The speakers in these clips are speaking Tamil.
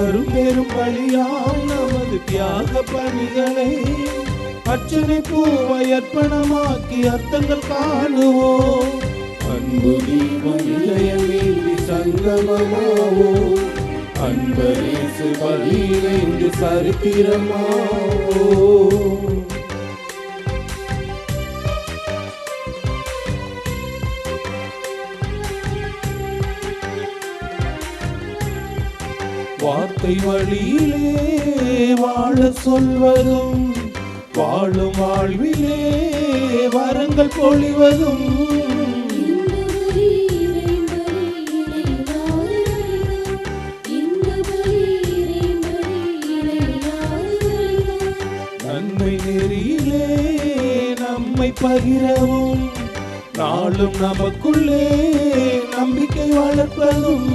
பெரும் பலியாய் நமது தியாக பணிகளை அர்ச்சனை பூவை அர்ப்பணமாக்கி அர்த்தங்கள் காணுவோம். அன்பு தீபமிதயமேந்தி சங்கமமாவோம். அன்பரேசு பலியிலேந்து சரித்திரமாவோம். வார்த்தை வழியிலே வாழ சொல்வதும் வாழும் வாழ்விலே வரங்கள் பொழிவதும் நன்மை நெறியிலே நம்மை பகிரவும் நாளும் நமக்குள்ளே நம்பிக்கை வளர்ப்பதும்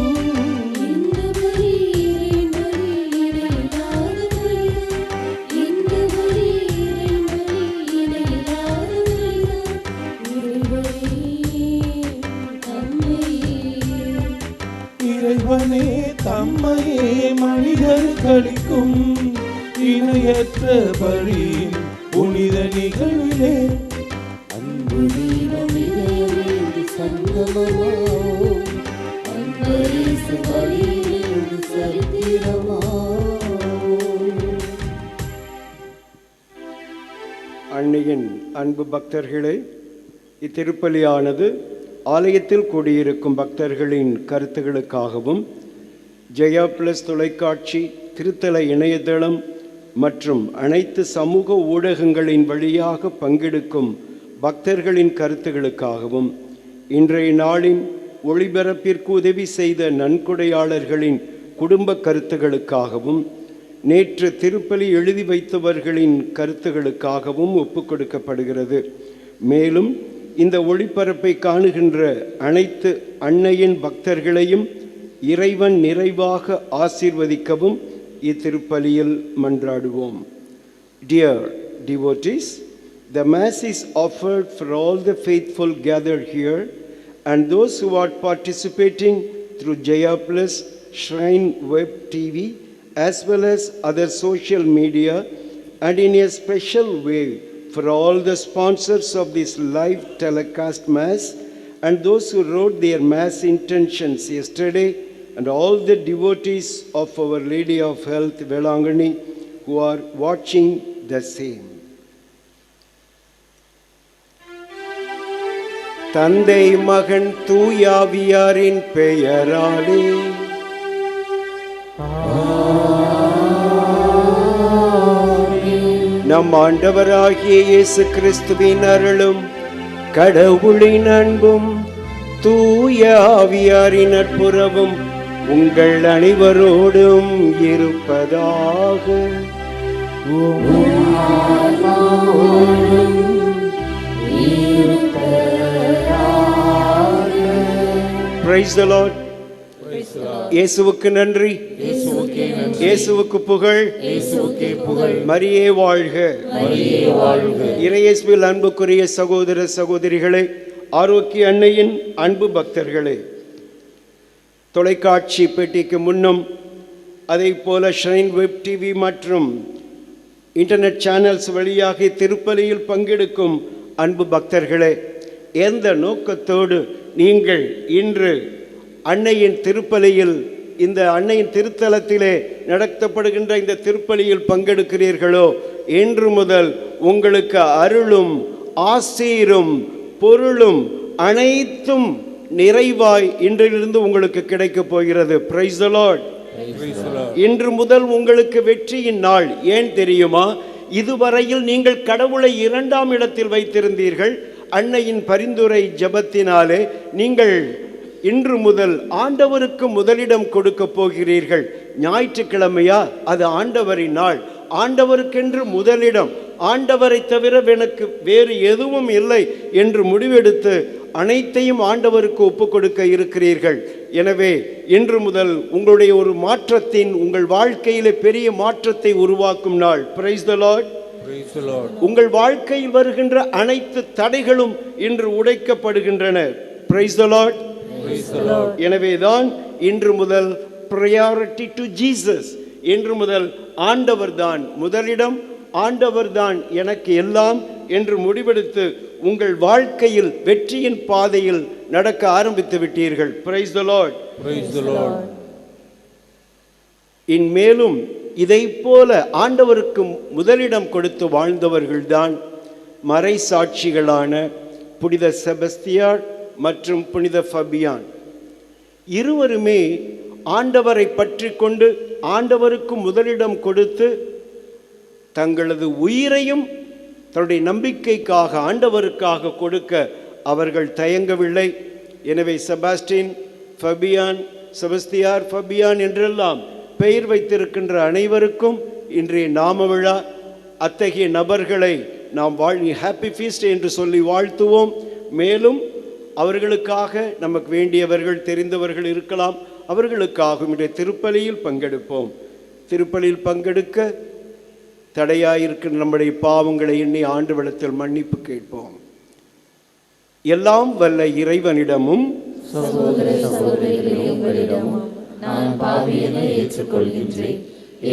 இறைவனே தம்மையே மனிதர்களுக்கும் இணையற்ற பலியின் புனித நிகழ்விலே அன்பு தீபமிதயமேந்தி சங்கமமாவோம். அன்பரேசு பலியிலேந்து சரித்திரமாவோம். அன்னையின் அன்பு பக்தர்களே, இத்திருப்பலியானது ஆலயத்தில் கூடியிருக்கும் பக்தர்களின் கருத்துகளுக்காகவும் ஜெயா பிளஸ் தொலைக்காட்சி, திருத்தல இணையதளம் மற்றும் அனைத்து சமூக ஊடகங்களின் வழியாக பங்கெடுக்கும் பக்தர்களின் கருத்துகளுக்காகவும் இன்றைய நாளின் ஒளிபரப்பிற்கு உதவி செய்த நன்கொடையாளர்களின் குடும்ப கருத்துகளுக்காகவும் நேற்று திருப்பலி எழுதி வைத்தவர்களின் கருத்துகளுக்காகவும் ஒப்புக்கொடுக்கப்படுகிறது. மேலும் இந்த ஒளிபரப்பை காணுகின்ற அனைத்து அன்னையின் பக்தர்களையும் இறைவன் நிறைவாக ஆசீர்வதிக்கவும் இத்திருப்பலியில் மன்றாடுவோம். Dear devotees, the Mass is offered for all the faithful gathered here and those who are participating through Jaya Plus, Shrine Web TV, as well as other social media, and in a special way for all the sponsors of this live telecast Mass and those who wrote their Mass intentions yesterday, and all the devotees of Our Lady of Health, Velangani, who are watching the same. தந்தை மகன் தூயாவியாரின் பெயராலே நம் ஆண்டவராகிய இயேசு கிறிஸ்துவின் அருளும் கடவுளின் அன்பும் தூய ஆவியாரின் நட்புறவும் உங்கள் அனைவரோடும் இருப்பதாக. Praise the Lord. இயேசுவுக்கு நன்றி, இயேசுவுக்கு புகழ், மரியே வாழ்க. இறையேசுவில் அன்புக்குரிய சகோதர சகோதரிகளே, ஆரோக்கிய அன்னையின் அன்பு பக்தர்களே, தொலைக்காட்சி பெட்டிக்கு முன்னும் அதை போல ஷ்ரைன் வெப் டிவி மற்றும் இன்டர்நெட் சேனல்ஸ் வழியாக திருப்பலியில் பங்கெடுக்கும் அன்பு பக்தர்களே, எந்த நோக்கத்தோடு நீங்கள் இன்று அன்னையின் திருப்பலியில், இந்த அன்னையின் திருத்தலத்திலே நடத்தப்படுகின்ற இந்த திருப்பலியில் பங்கெடுக்கிறீர்களோ, இன்று முதல் உங்களுக்கு அருளும் ஆசீரும் பொருளும் அனைத்தும் நிறைவாய் இன்றிலிருந்து உங்களுக்கு கிடைக்கப் போகிறது. Price the Lord. இன்று முதல் உங்களுக்கு வெற்றியின் நாள். ஏன் தெரியுமா? இதுவரையில் நீங்கள் கடவுளை இரண்டாம் இடத்தில் வைத்திருந்தீர்கள். அன்னையின் பரிந்துரை ஜெபத்தினாலே நீங்கள் இன்று முதல் ஆண்டவருக்கு முதலிடம் கொடுக்க போகிறீர்கள். ஞாயிற்றுக்கிழமையா? அது ஆண்டவரின் நாள். ஆண்டவருக்கென்று முதலிடம், ஆண்டவரை தவிர எனக்கு வேறு எதுவும் இல்லை என்று முடிவெடுத்து அனைத்தையும் ஆண்டவருக்கு ஒப்பு கொடுக்க இருக்கிறீர்கள். எனவே இன்று முதல் உங்களுடைய ஒரு மாற்றத்தின், உங்கள் வாழ்க்கையிலே பெரிய மாற்றத்தை உருவாக்கும் நாள். Price the Lord. உங்கள் வாழ்க்கையில் வருகின்ற அனைத்து தடைகளும் இன்று உடைக்கப்படுகின்றன. Price the Lord. எனவேதான் இன்று முதல் priority to Jesus, இன்று முதல் ஆண்டவர்தான் முதலிடம், ஆண்டவர்தான் எனக்கு எல்லாம் என்று முடிவெடுத்து உங்கள் வாழ்க்கையில் வெற்றியின் பாதையில் நடக்க ஆரம்பித்து விட்டீர்கள். Price the Lord. Praise the Lord. இன்மேலும் இதை போல ஆண்டவருக்கு முதலிடம் கொடுத்து வாழ்ந்தவர்கள்தான் மறை சாட்சிகளான புனித செபஸ்தியார் மற்றும் புனித ஃபபியான். இருவருமே ஆண்டவரை பற்றி கொண்டு ஆண்டவருக்கு முதலிடம் கொடுத்து தங்களது உயிரையும் தன்னுடைய நம்பிக்கைக்காக ஆண்டவருக்காக கொடுக்க அவர்கள் தயங்கவில்லை. எனவே செபாஸ்டின், ஃபபியான், செபஸ்தியார், ஃபபியான் என்றெல்லாம் பெயர் வைத்திருக்கின்ற அனைவருக்கும் இன்றைய நாம விழா. அத்தகைய நபர்களை நாம் ஹாப்பி ஃபீஸ்ட் என்று சொல்லி வாழ்த்துவோம். மேலும் அவர்களுக்காக நமக்கு வேண்டியவர்கள் தெரிந்தவர்கள் இருக்கலாம், அவர்களுக்காக இன்றைய திருப்பலியில் பங்கெடுப்போம். திருப்பலியில் பங்கெடுக்க தடையாயிருக்கிற நம்முடைய பாவங்களை எண்ணி ஆண்டவரிடத்தில் மன்னிப்பு கேட்போம். எல்லாம் வல்ல இறைவனிடமும் சகோதர சகோதரிகளே உங்களிடமும் நான் பாவியனை ஏற்றுக்கொள்கின்றேன்.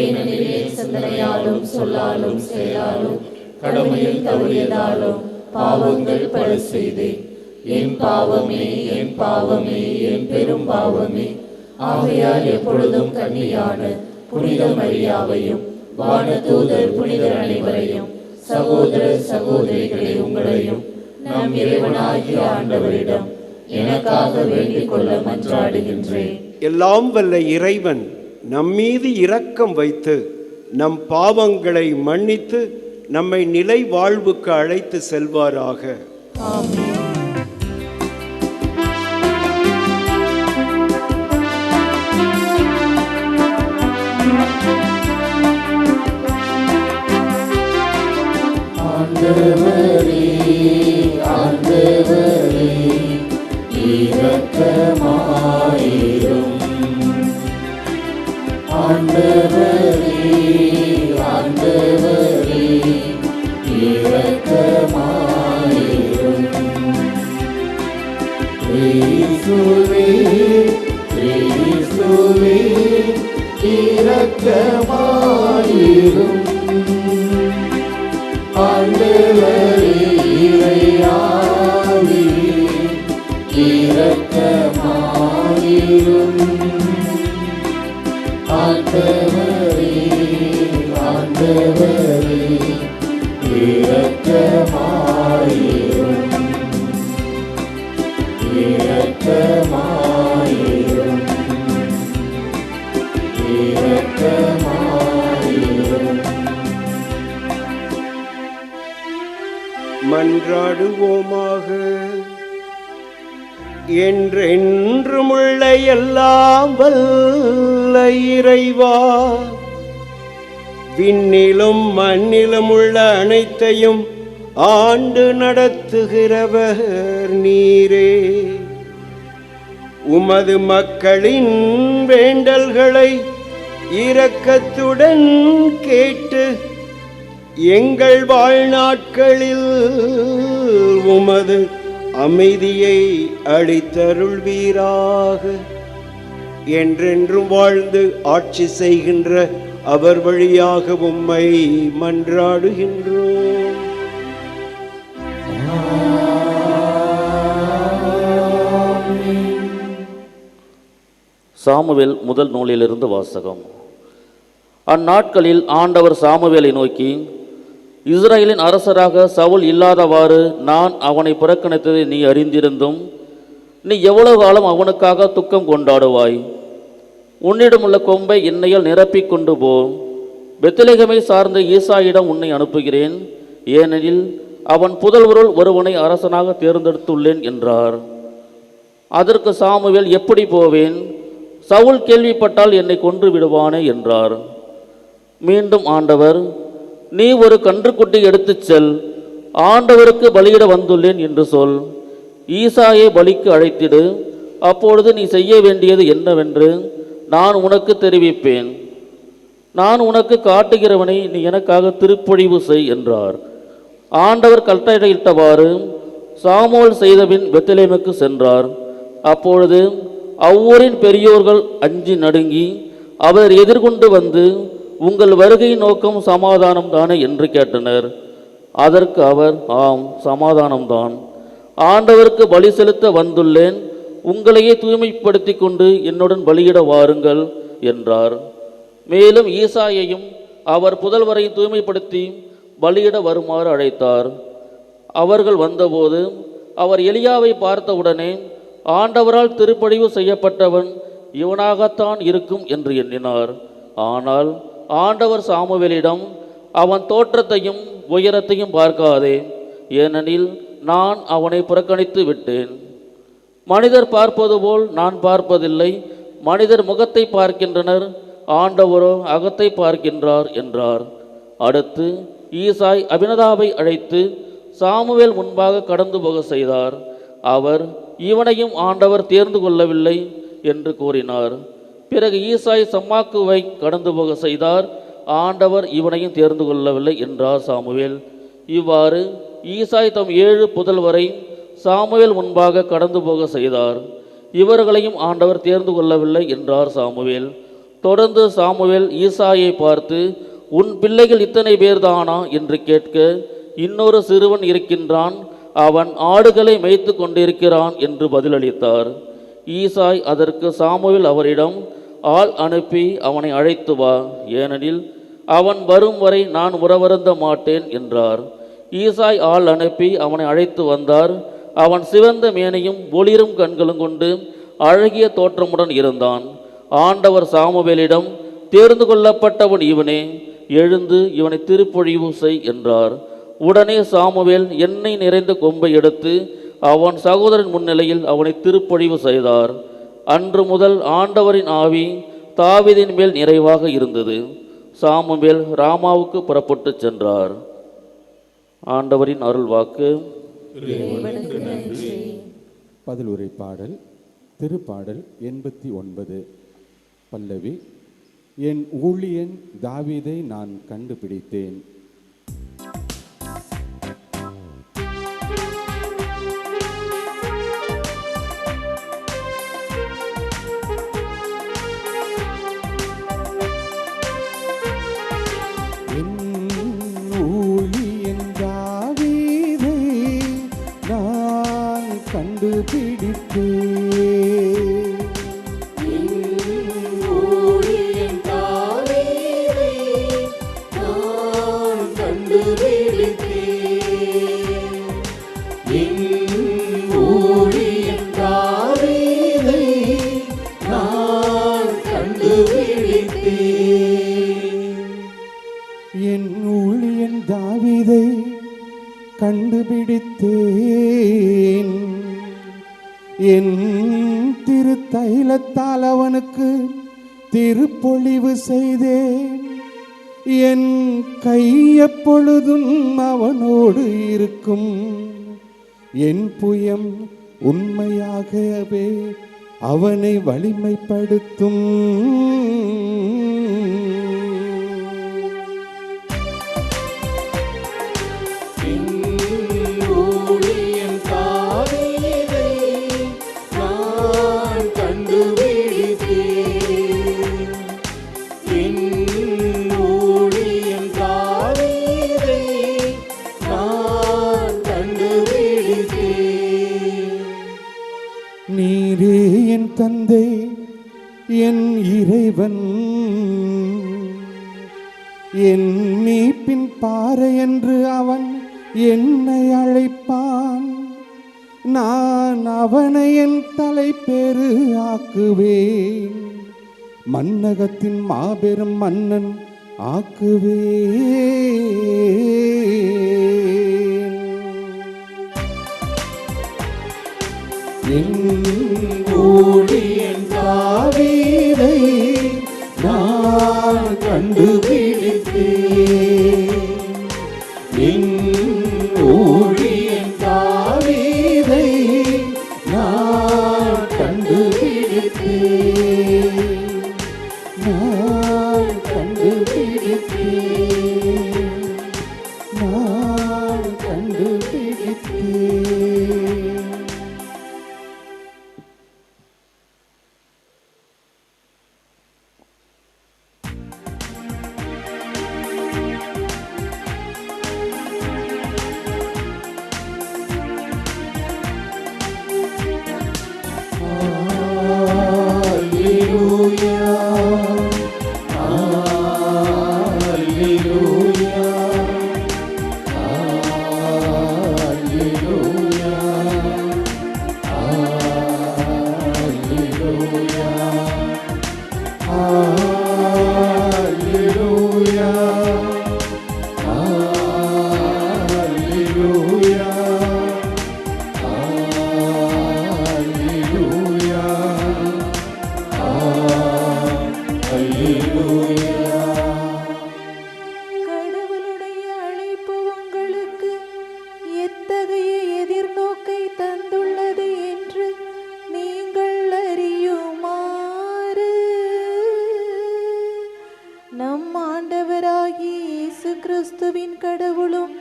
ஏனெனில் என் சிந்தனையாலும் சொல்லாலும் செயலாலும் கடமையில் தவறியதாலும் பாவங்கள் பல செய்தேன். என் பாவமே, என் பாவமே, என் பெரும் பாவமே. ஆகையால் எப்பொழுதும் கன்னியான புனித மரியாவையும் வானதூதர் புனிதர் அனைவரையும் சகோதர சகோதரிகளே உங்களையும் நம் இறைவனாகிய ஆண்டவரிடம் எனக்காக வேண்டிக் கொள்ள மன்றாடுகின்றேன். எல்லாம் வல்ல இறைவன் நம்மீது இரக்கம் வைத்து நம் பாவங்களை மன்னித்து நம்மை நிலை வாழ்வுக்கு அழைத்து செல்வாராக. ஆமென். ஆண்டவரே, ஆண்டவரே, இரக்கமாயிரும். ஆண்டவரே, ஆண்டவரே, இரக்கமாயிரும். கிறிஸ்துவே, கிறிஸ்துவே, இரக்கமாயிரும். ஆண்டவரே, இறையாவே, இரக்கமாயிரும். ஆண்டவரே, ஆண்டவரே, இரக்கமாயிரும். இரக்கமாயிரும். இரக்கமாயிரும். மன்றாடுவோமாக. என்றென்றுமுள்ள எல்லாம் வல்ல இறைவா, விண்ணிலும் மண்ணிலும் உள்ள அனைத்தையும் ஆண்டு நடத்துகிறவர் நீரே. உமது மக்களின் வேண்டல்களை இரக்கத்துடன் கேட்டு எங்கள் வாழ்நாட்களில் உமது அமைதியை அளித்தருள்வீராக. என்றென்றும் வாழ்ந்து ஆட்சி செய்கின்ற அவர் வழியாக உம்மை மன்றாடுகின்றோம். சாமுவேல் முதல் நூலிலிருந்து வாசகம். அந்நாட்களில் ஆண்டவர் சாமுவேலை நோக்கி, இஸ்ரவேலின் அரசராக சவுல் இல்லாதவாறு நான் அவனை புறக்கணித்ததை நீ அறிந்திருந்தும் நீ எவ்வளவு காலம் அவனுக்காக துக்கம் கொண்டாடுவாய்? உன்னிடமுள்ள கொம்பை எண்ணெயால் நிரப்பிக் கொண்டு போ. பெத்லெகேமை சார்ந்த ஈசாயிடம் உன்னை அனுப்புகிறேன், ஏனெனில் அவன் புதல்வருள் ஒருவனை அரசனாக தேர்ந்தெடுத்துள்ளேன் என்றார். அதற்கு சாமுவேல், எப்படி போவேன்? சவுல் கேள்விப்பட்டால் என்னை கொன்று விடுவானே என்றார். மீண்டும் ஆண்டவர், நீ ஒரு கன்றுக்குட்டி எடுத்துச் செல், ஆண்டவருக்கு பலியிட வந்துள்ளேன் என்று சொல். ஈசாயை பலிக்கு அழைத்திடு, அப்பொழுது நீ செய்ய வேண்டியது என்னவென்று நான் உனக்கு தெரிவிப்பேன். நான் உனக்கு காட்டுகிறவனை நீ எனக்காக திருப்பொழிவு செய் என்றார். ஆண்டவர் கட்டளையிட்டவாறு சாமுவேல் செய்தபின் பெத்லெகேமுக்கு சென்றார். அப்பொழுது அவ்வூரின் பெரியோர்கள் அஞ்சி நடுங்கி அவர் எதிர்கொண்டு வந்து, உங்கள் வருகை நோக்கம் சமாதானம் தானே என்று கேட்டனர். அதற்கு அவர், ஆம், சமாதானம்தான். ஆண்டவருக்கு பலி செலுத்த வந்துள்ளேன். உங்களையே தூய்மைப்படுத்தி கொண்டு என்னுடன் பலியிட வாருங்கள் என்றார். மேலும் ஈசாயையும் அவர் புதல்வரையும் தூய்மைப்படுத்தி பலியிட வருமாறு அழைத்தார். அவர்கள் வந்தபோது அவர் எலியாவை பார்த்தவுடனே, ஆண்டவரால் திருப்படிவு செய்யப்பட்டவன் இவனாகத்தான் இருக்கும் என்று எண்ணினார். ஆனால் ஆண்டவர் சாமுவேலிடம், அவன் தோற்றத்தையும் உயரத்தையும் பார்க்காதே, ஏனெனில் நான் அவனை புறக்கணித்து விட்டேன். மனிதர் பார்ப்பது போல் நான் பார்ப்பதில்லை. மனிதர் முகத்தை பார்க்கின்றனர், ஆண்டவரோ அகத்தை பார்க்கின்றார் என்றார். அடுத்து ஈசாய் அபினதாபை அழைத்து சாமுவேல் முன்பாக கடந்து போக செய்தார். அவர், இவனையும் ஆண்டவர் தேர்ந்து கொள்ளவில்லை என்று கூறினார். பிறகு ஈசாய் சம்மாக்குவை கடந்து போக செய்தார். ஆண்டவர் இவனையும் தேர்ந்து கொள்ளவில்லை என்றார் சாமுவேல். இவ்வாறு ஈசாய் தம் 7 புதல்வரை சாமுவேல் முன்பாக கடந்து போக செய்தார். இவர்களையும் ஆண்டவர் தேர்ந்து கொள்ளவில்லை என்றார் சாமுவேல். தொடர்ந்து சாமுவேல் ஈசாயை பார்த்து, உன் பிள்ளைகள் இத்தனை பேர்தானா என்று கேட்க, இன்னொரு சிறுவன் இருக்கின்றான், அவன் ஆடுகளை மேய்த்து கொண்டிருக்கிறான் என்று பதிலளித்தார். ஈசாய் அதற்கு சாமுவேல் அவரிடம், ஆள் அனுப்பி அவனை அழைத்து வா, ஏனெனில் அவன் வரும் வரை நான் உறவருந்த மாட்டேன் என்றார். ஈசாய் ஆள் அனுப்பி அவனை அழைத்து வந்தார். அவன் சிவந்த மேனையும் ஒளிரும் கண்களும் கொண்டு அழகிய தோற்றமுடன் இருந்தான். ஆண்டவர் சாமுவேலிடம், தேர்ந்து கொள்ளப்பட்டவன் இவனே, எழுந்து இவனை திருப்பொழிவு செய் என்றார். உடனே சாமுவேல் எண்ணெய் நிறைந்த கொம்பை எடுத்து அவன் சகோதரன் முன்னிலையில் அவனை திருப்பொழிவு செய்தார். அன்று முதல் ஆண்டவரின் ஆவி தாவீதின் மேல் நிறைவாக இருந்தது. சாமுவேல் ராமாவுக்கு புறப்பட்டு சென்றார். ஆண்டவரின் அருள் வாக்கு. பதிலுரை பாடல். திருப்பாடல் 89. பல்லவி. என் ஊழியன் தாவீதை நான் கண்டுபிடித்தேன். என் ஊழியன் தாவீதை கண்டுபிடித்தேன். என் திருத்தைலத்தால் அவனுக்கு திருப்பொழிவு செய்தேன். என் கை எப்பொழுதும் அவனோடு இருக்கும். என் புயம் உண்மையாகவே அவனை வலிமைப்படுத்தும். நீரே என் தந்தை, என் இறைவன், என் மீட்பின் பாறை என்று அவன் என்னை அழைப்பான். நான் அவனை என் தலைப்பேறு ஆக்குவேன். மன்னகத்தின் மாபெரும் மன்னன் ஆக்குவேன். என் ஊழியன் தாவீதை நான் கண்டுபிடித்தேன். என் ஊழியன் தாவீதை நான் கண்டுபிடித்தேன். நான் கண்டுபிடித்தேன். நான் கண்டுபிடித்தேன். ஆண்டவராகிய இயேசு கிறிஸ்துவின் கடவுளும்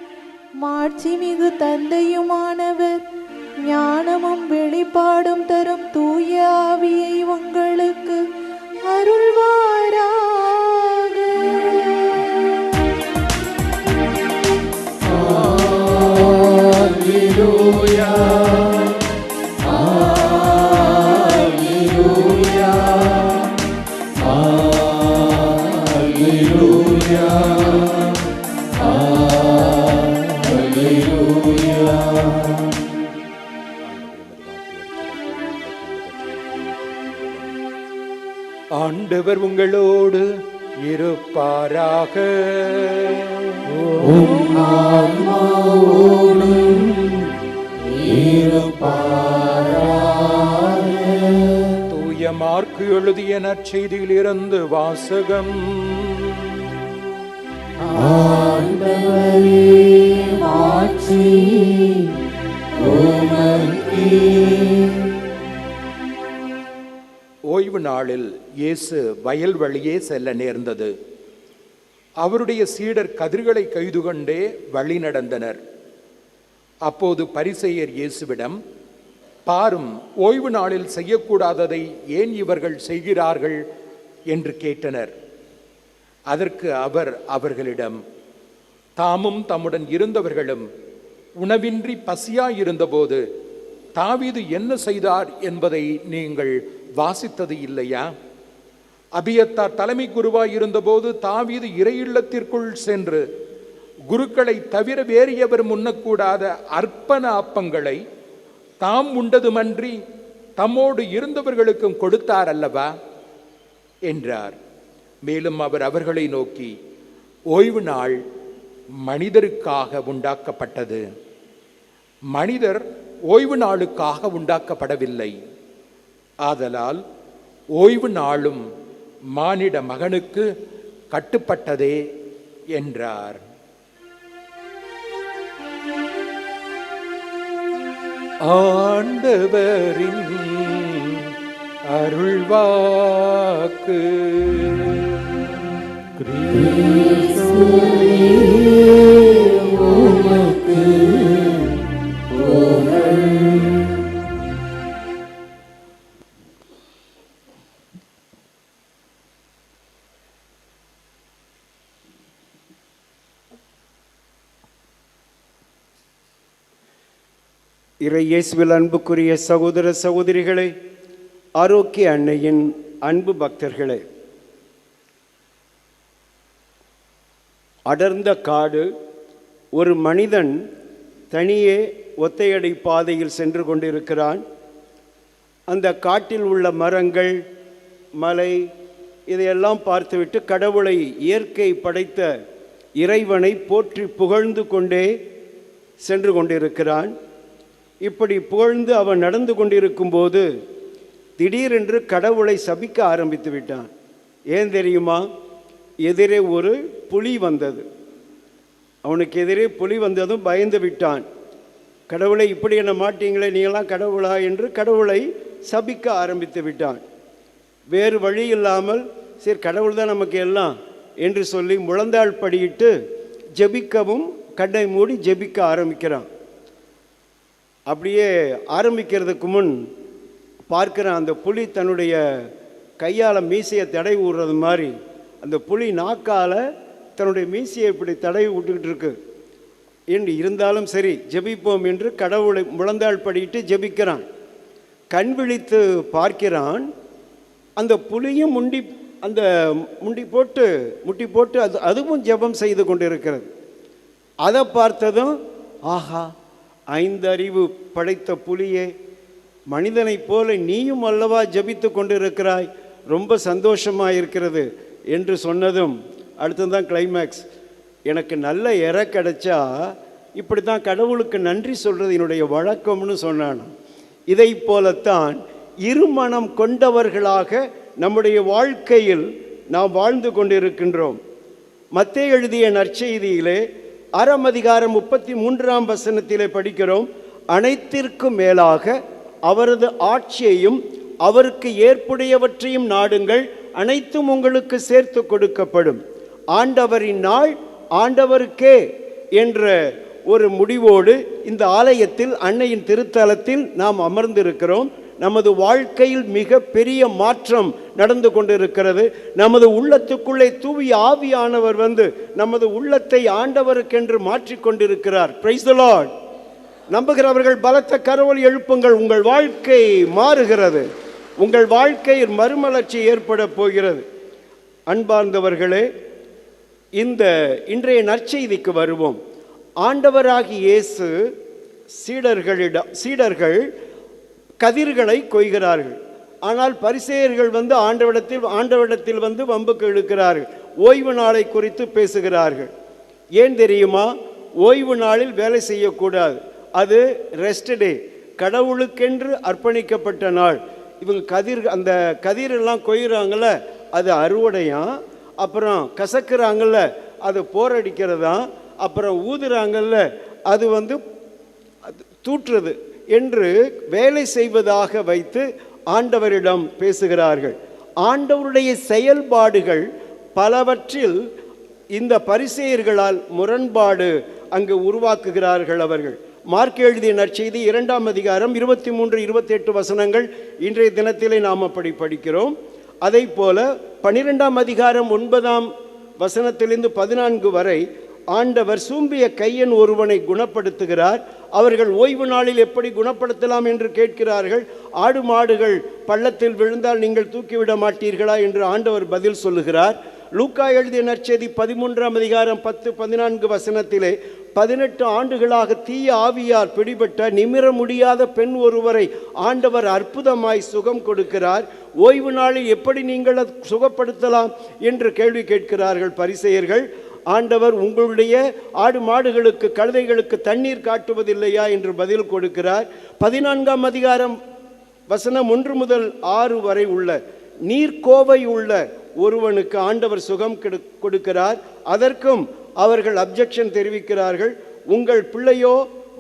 மாட்சிமிகு தந்தையுமானவர் ஞானமும் வெளிப்பாடும் தரும் தூய ஆவியை உங்களுக்கு அருள்வாராக. Alleluia, Alleluia, Alleluia, Alleluia. ஆண்டவர் உங்களோடு இருப்பாராக. உம் ஆன்மாவோடும் இருப்பாராக. தூய மார்க்கு எழுதிய நற்செய்தியிலிருந்து வாசகம். ஆண்டவரே மாட்சி உமக்கே. ஓய்வு நாளில் இயேசு வயல் வழியே செல்ல நேர்ந்தது. அவருடைய சீடர் கதிர்களை கைது கொண்டே வழி நடந்தனர். அப்போது பரிசேயர் இயேசுவிடம், பாரும், ஓய்வு நாளில் செய்யக்கூடாததை ஏன் இவர்கள் செய்கிறார்கள் என்று கேட்டனர். அதற்கு அவர் அவர்களிடம், தாமும் தம்முடன் இருந்தவர்களும் உணவின்றி பசியாயிருந்தபோது தாவீது என்ன செய்தார் என்பதை நீங்கள் வாசித்தது இல்லையா? அபியத்தார் தலைமை குருவாய் இருந்தபோது தாவீது இறை இல்லத்திற்குள் சென்று குருக்களை தவிர வேறு எவர் உண்ணக்கூடாத அர்ப்பண அப்பங்களை தாம் உண்டதுமன்றி தம்மோடு இருந்தவர்களுக்கும் கொடுத்தார் அல்லவா என்றார். மேலும் அவர் அவர்களை நோக்கி, ஓய்வு நாள் மனிதருக்காக உண்டாக்கப்பட்டது, மனிதர் ஓய்வு நாளுக்காக உண்டாக்கப்படவில்லை. ஆதலால் ஓய்வு நாளும் மானிட மகனுக்கு கட்டுப்பட்டதே என்றார். ஆண்டவரின் அருள்வாக்கு. கிறிஸ்துவே உமக்கு புகழ். இறை இயேசுவில் அன்புக்குரிய சகோதர சகோதரிகளே, ஆரோக்கிய அன்னையின் அன்பு பக்தர்களே, அடர்ந்த காடு, ஒரு மனிதன் தனியே ஒத்தையடி பாதையில் சென்று கொண்டிருக்கிறான். அந்த காட்டில் உள்ள மரங்கள், மலை, இதையெல்லாம் பார்த்துவிட்டு கடவுளை, இயற்கை படைத்த இறைவனை போற்றி புகழ்ந்து கொண்டே சென்று கொண்டிருக்கிறான். இப்படி புகழ்ந்து அவன் நடந்து கொண்டிருக்கும்போது திடீரென்று கடவுளை சபிக்க ஆரம்பித்து விட்டான். ஏன் தெரியுமா? எதிரே ஒரு புலி வந்தது. அவனுக்கு எதிரே புலி வந்ததும் பயந்து விட்டான். கடவுளை இப்படி என்ன மாட்டீங்களே, நீங்களாம் கடவுளா என்று கடவுளை சபிக்க ஆரம்பித்து விட்டான். வேறு வழி இல்லாமல் சரி கடவுள் தான் நமக்கு எல்லாம் என்று சொல்லி முழந்தாள் படியிட்டு ஜெபிக்கவும் கண்ணை மூடி ஜெபிக்க ஆரம்பிக்கிறான். அப்படியே ஆரம்பிக்கிறதுக்கு முன் பார்க்குறான், அந்த புலி தன்னுடைய கையால் மீசையை தடவி விடுறது மாதிரி அந்த புலி நாக்கால் தன்னுடைய மீசையை இப்படி தடவி விட்டுக்கிட்டு இருக்கு. என்று இருந்தாலும் சரி ஜெபிப்போம் என்று கடவுளை முழந்தாள் படியிட்டு ஜெபிக்கிறான். கண் விழித்து பார்க்கிறான், அந்த புலியும் முட்டி போட்டு அதுவும் ஜெபம் செய்து கொண்டிருக்கிறது. அதை பார்த்ததும், ஆஹா, 5 அறிவு படைத்த புலியே, மனிதனைப் போல நீயும் அல்லவா ஜபித்து கொண்டிருக்கிறாய், ரொம்ப சந்தோஷமாக இருக்கிறது என்று சொன்னதும் அடுத்ததான் கிளைமேக்ஸ். எனக்கு நல்ல இறை கிடைச்சா இப்படி தான் கடவுளுக்கு நன்றி சொல்கிறது என்னுடைய வழக்கம்னு சொன்னான். இதை போலத்தான் இருமனம் கொண்டவர்களாக நம்முடைய வாழ்க்கையில் நாம் வாழ்ந்து கொண்டிருக்கின்றோம். மத்தேயு எழுதிய நற்செய்தியிலே 6ஆம் அதிகாரம் 33ஆம் வசனத்திலே படிக்கிறோம், அனைத்திற்கும் மேலாக அவரது ஆட்சியையும் அவருக்கு ஏற்புடையவற்றையும் நாடுங்கள், அனைத்தும் உங்களுக்கு சேர்த்து கொடுக்கப்படும். ஆண்டவரின் நாள் ஆண்டவருக்கே என்ற ஒரு முடிவோடு இந்த ஆலயத்தில் அன்னையின் திருத்தலத்தில் நாம் அமர்ந்திருக்கிறோம். நமது வாழ்க்கையில் மிக பெரிய மாற்றம் நடந்து கொண்டிருக்கிறது. நமது உள்ளத்துக்குள்ளே தூய ஆவியானவர் வந்து நமது உள்ளத்தை ஆண்டவருக்கென்று மாற்றிக்கொண்டிருக்கிறார். Price the Lord. நம்புகிறவர்கள் பலத்த கரவொலி எழுப்புங்கள். உங்கள் வாழ்க்கை மாறுகிறது. உங்கள் வாழ்க்கையில் மறுமலர்ச்சி ஏற்பட போகிறது. அன்பார்ந்தவர்களே, இந்த இன்றைய நற்செய்திக்கு வருவோம். ஆண்டவராகிய இயேசு சீடர்கள் கதிர்களை கொய்கிறார்கள். ஆனால் பரிசேயர்கள் வந்து ஆண்டவரிடத்தில் வந்து வம்புக்கு இழுக்கிறார்கள். ஓய்வு நாளை குறித்து பேசுகிறார்கள். ஏன் தெரியுமா? ஓய்வு நாளில் வேலை செய்யக்கூடாது. அது ரெஸ்ட் டே, கடவுளுக்கென்று அர்ப்பணிக்கப்பட்ட நாள். இவங்க அந்த கதிரெல்லாம் கொய்கிறாங்கள்ல, அது அறுவடையாம். அப்புறம் கசக்குறாங்கல்ல, அது போரடிக்கிறதா. அப்புறம் ஊதுறாங்கல்ல, அது வந்து தூற்றுறது என்று வேலை செய்வதாக வைத்து ஆண்டவரிடம் பேசுகிறார்கள். ஆண்டவருடைய செயல்பாடுகள் பலவற்றில் இந்த பரிசேயர்களால் முரண்பாடு அங்கு உருவாக்குகிறார்கள் அவர்கள். மார்க் எழுதிய நற்செய்தி 2ஆம் அதிகாரம் 23-28 வசனங்கள் இன்றைய தினத்திலே நாம் அப்படி படிக்கிறோம். அதை போல 12ஆம் அதிகாரம் 9ஆம் வசனத்திலிருந்து 14 வரை ஆண்டவர் சூம்பிய கையன் ஒருவனை குணப்படுத்துகிறார். அவர்கள் ஓய்வு நாளில் எப்படி குணப்படுத்தலாம் என்று கேட்கிறார்கள். ஆடு மாடுகள் பள்ளத்தில் விழுந்தால் நீங்கள் தூக்கிவிட மாட்டீர்களா என்று ஆண்டவர் பதில் சொல்லுகிறார். லூக்கா எழுதிய நற்செய்தி 13ஆம் அதிகாரம் 10-14 வசனத்திலே 18 ஆண்டுகளாக தீய ஆவியால் பிடிபட்ட நிமிர முடியாத பெண் ஒருவரை ஆண்டவர் அற்புதமாய் சுகம் கொடுக்கிறார். ஓய்வு நாளில் எப்படி நீங்கள் சுகப்படுத்தலாம் என்று கேள்வி கேட்கிறார்கள் பரிசேயர்கள். ஆண்டவர் உங்களுடைய ஆடு மாடுகளுக்கு கழுதைகளுக்கு தண்ணீர் காட்டுவதில்லையா என்று பதில் கொடுக்கிறார். 14ஆம் அதிகாரம் வசனம் 1 முதல் 6 வரை உள்ள நீர்க்கோவை உள்ள ஒருவனுக்கு ஆண்டவர் சுகம் கொடுக்கிறார். அதற்கும் அவர்கள் அப்ஜெக்ஷன் தெரிவிக்கிறார்கள். உங்கள் பிள்ளையோ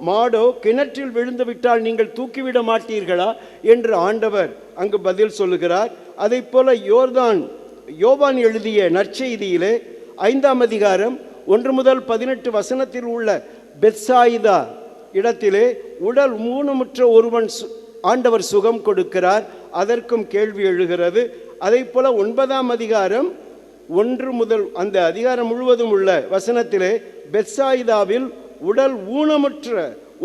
மாடோ கிணற்றில் விழுந்து விட்டால் நீங்கள் தூக்கிவிட மாட்டீர்களா என்று ஆண்டவர் அங்கு பதில் சொல்லுகிறார். அதை போல யோவான் எழுதிய நற்செய்தியிலே 5ஆம் அதிகாரம் 1 முதல் 18 வசனத்தில் உள்ள பெத்சாயிதா இடத்திலே உடல் ஊனமுற்ற ஒருவன் ஆண்டவர் சுகம் கொடுக்கிறார். அதற்கும் கேள்வி எழுகிறது. அதை போல 9ஆம் அதிகாரம் 1 முதல் அந்த அதிகாரம் முழுவதும் உள்ள வசனத்திலே பெத்சாயிதாவில் உடல் ஊனமுற்ற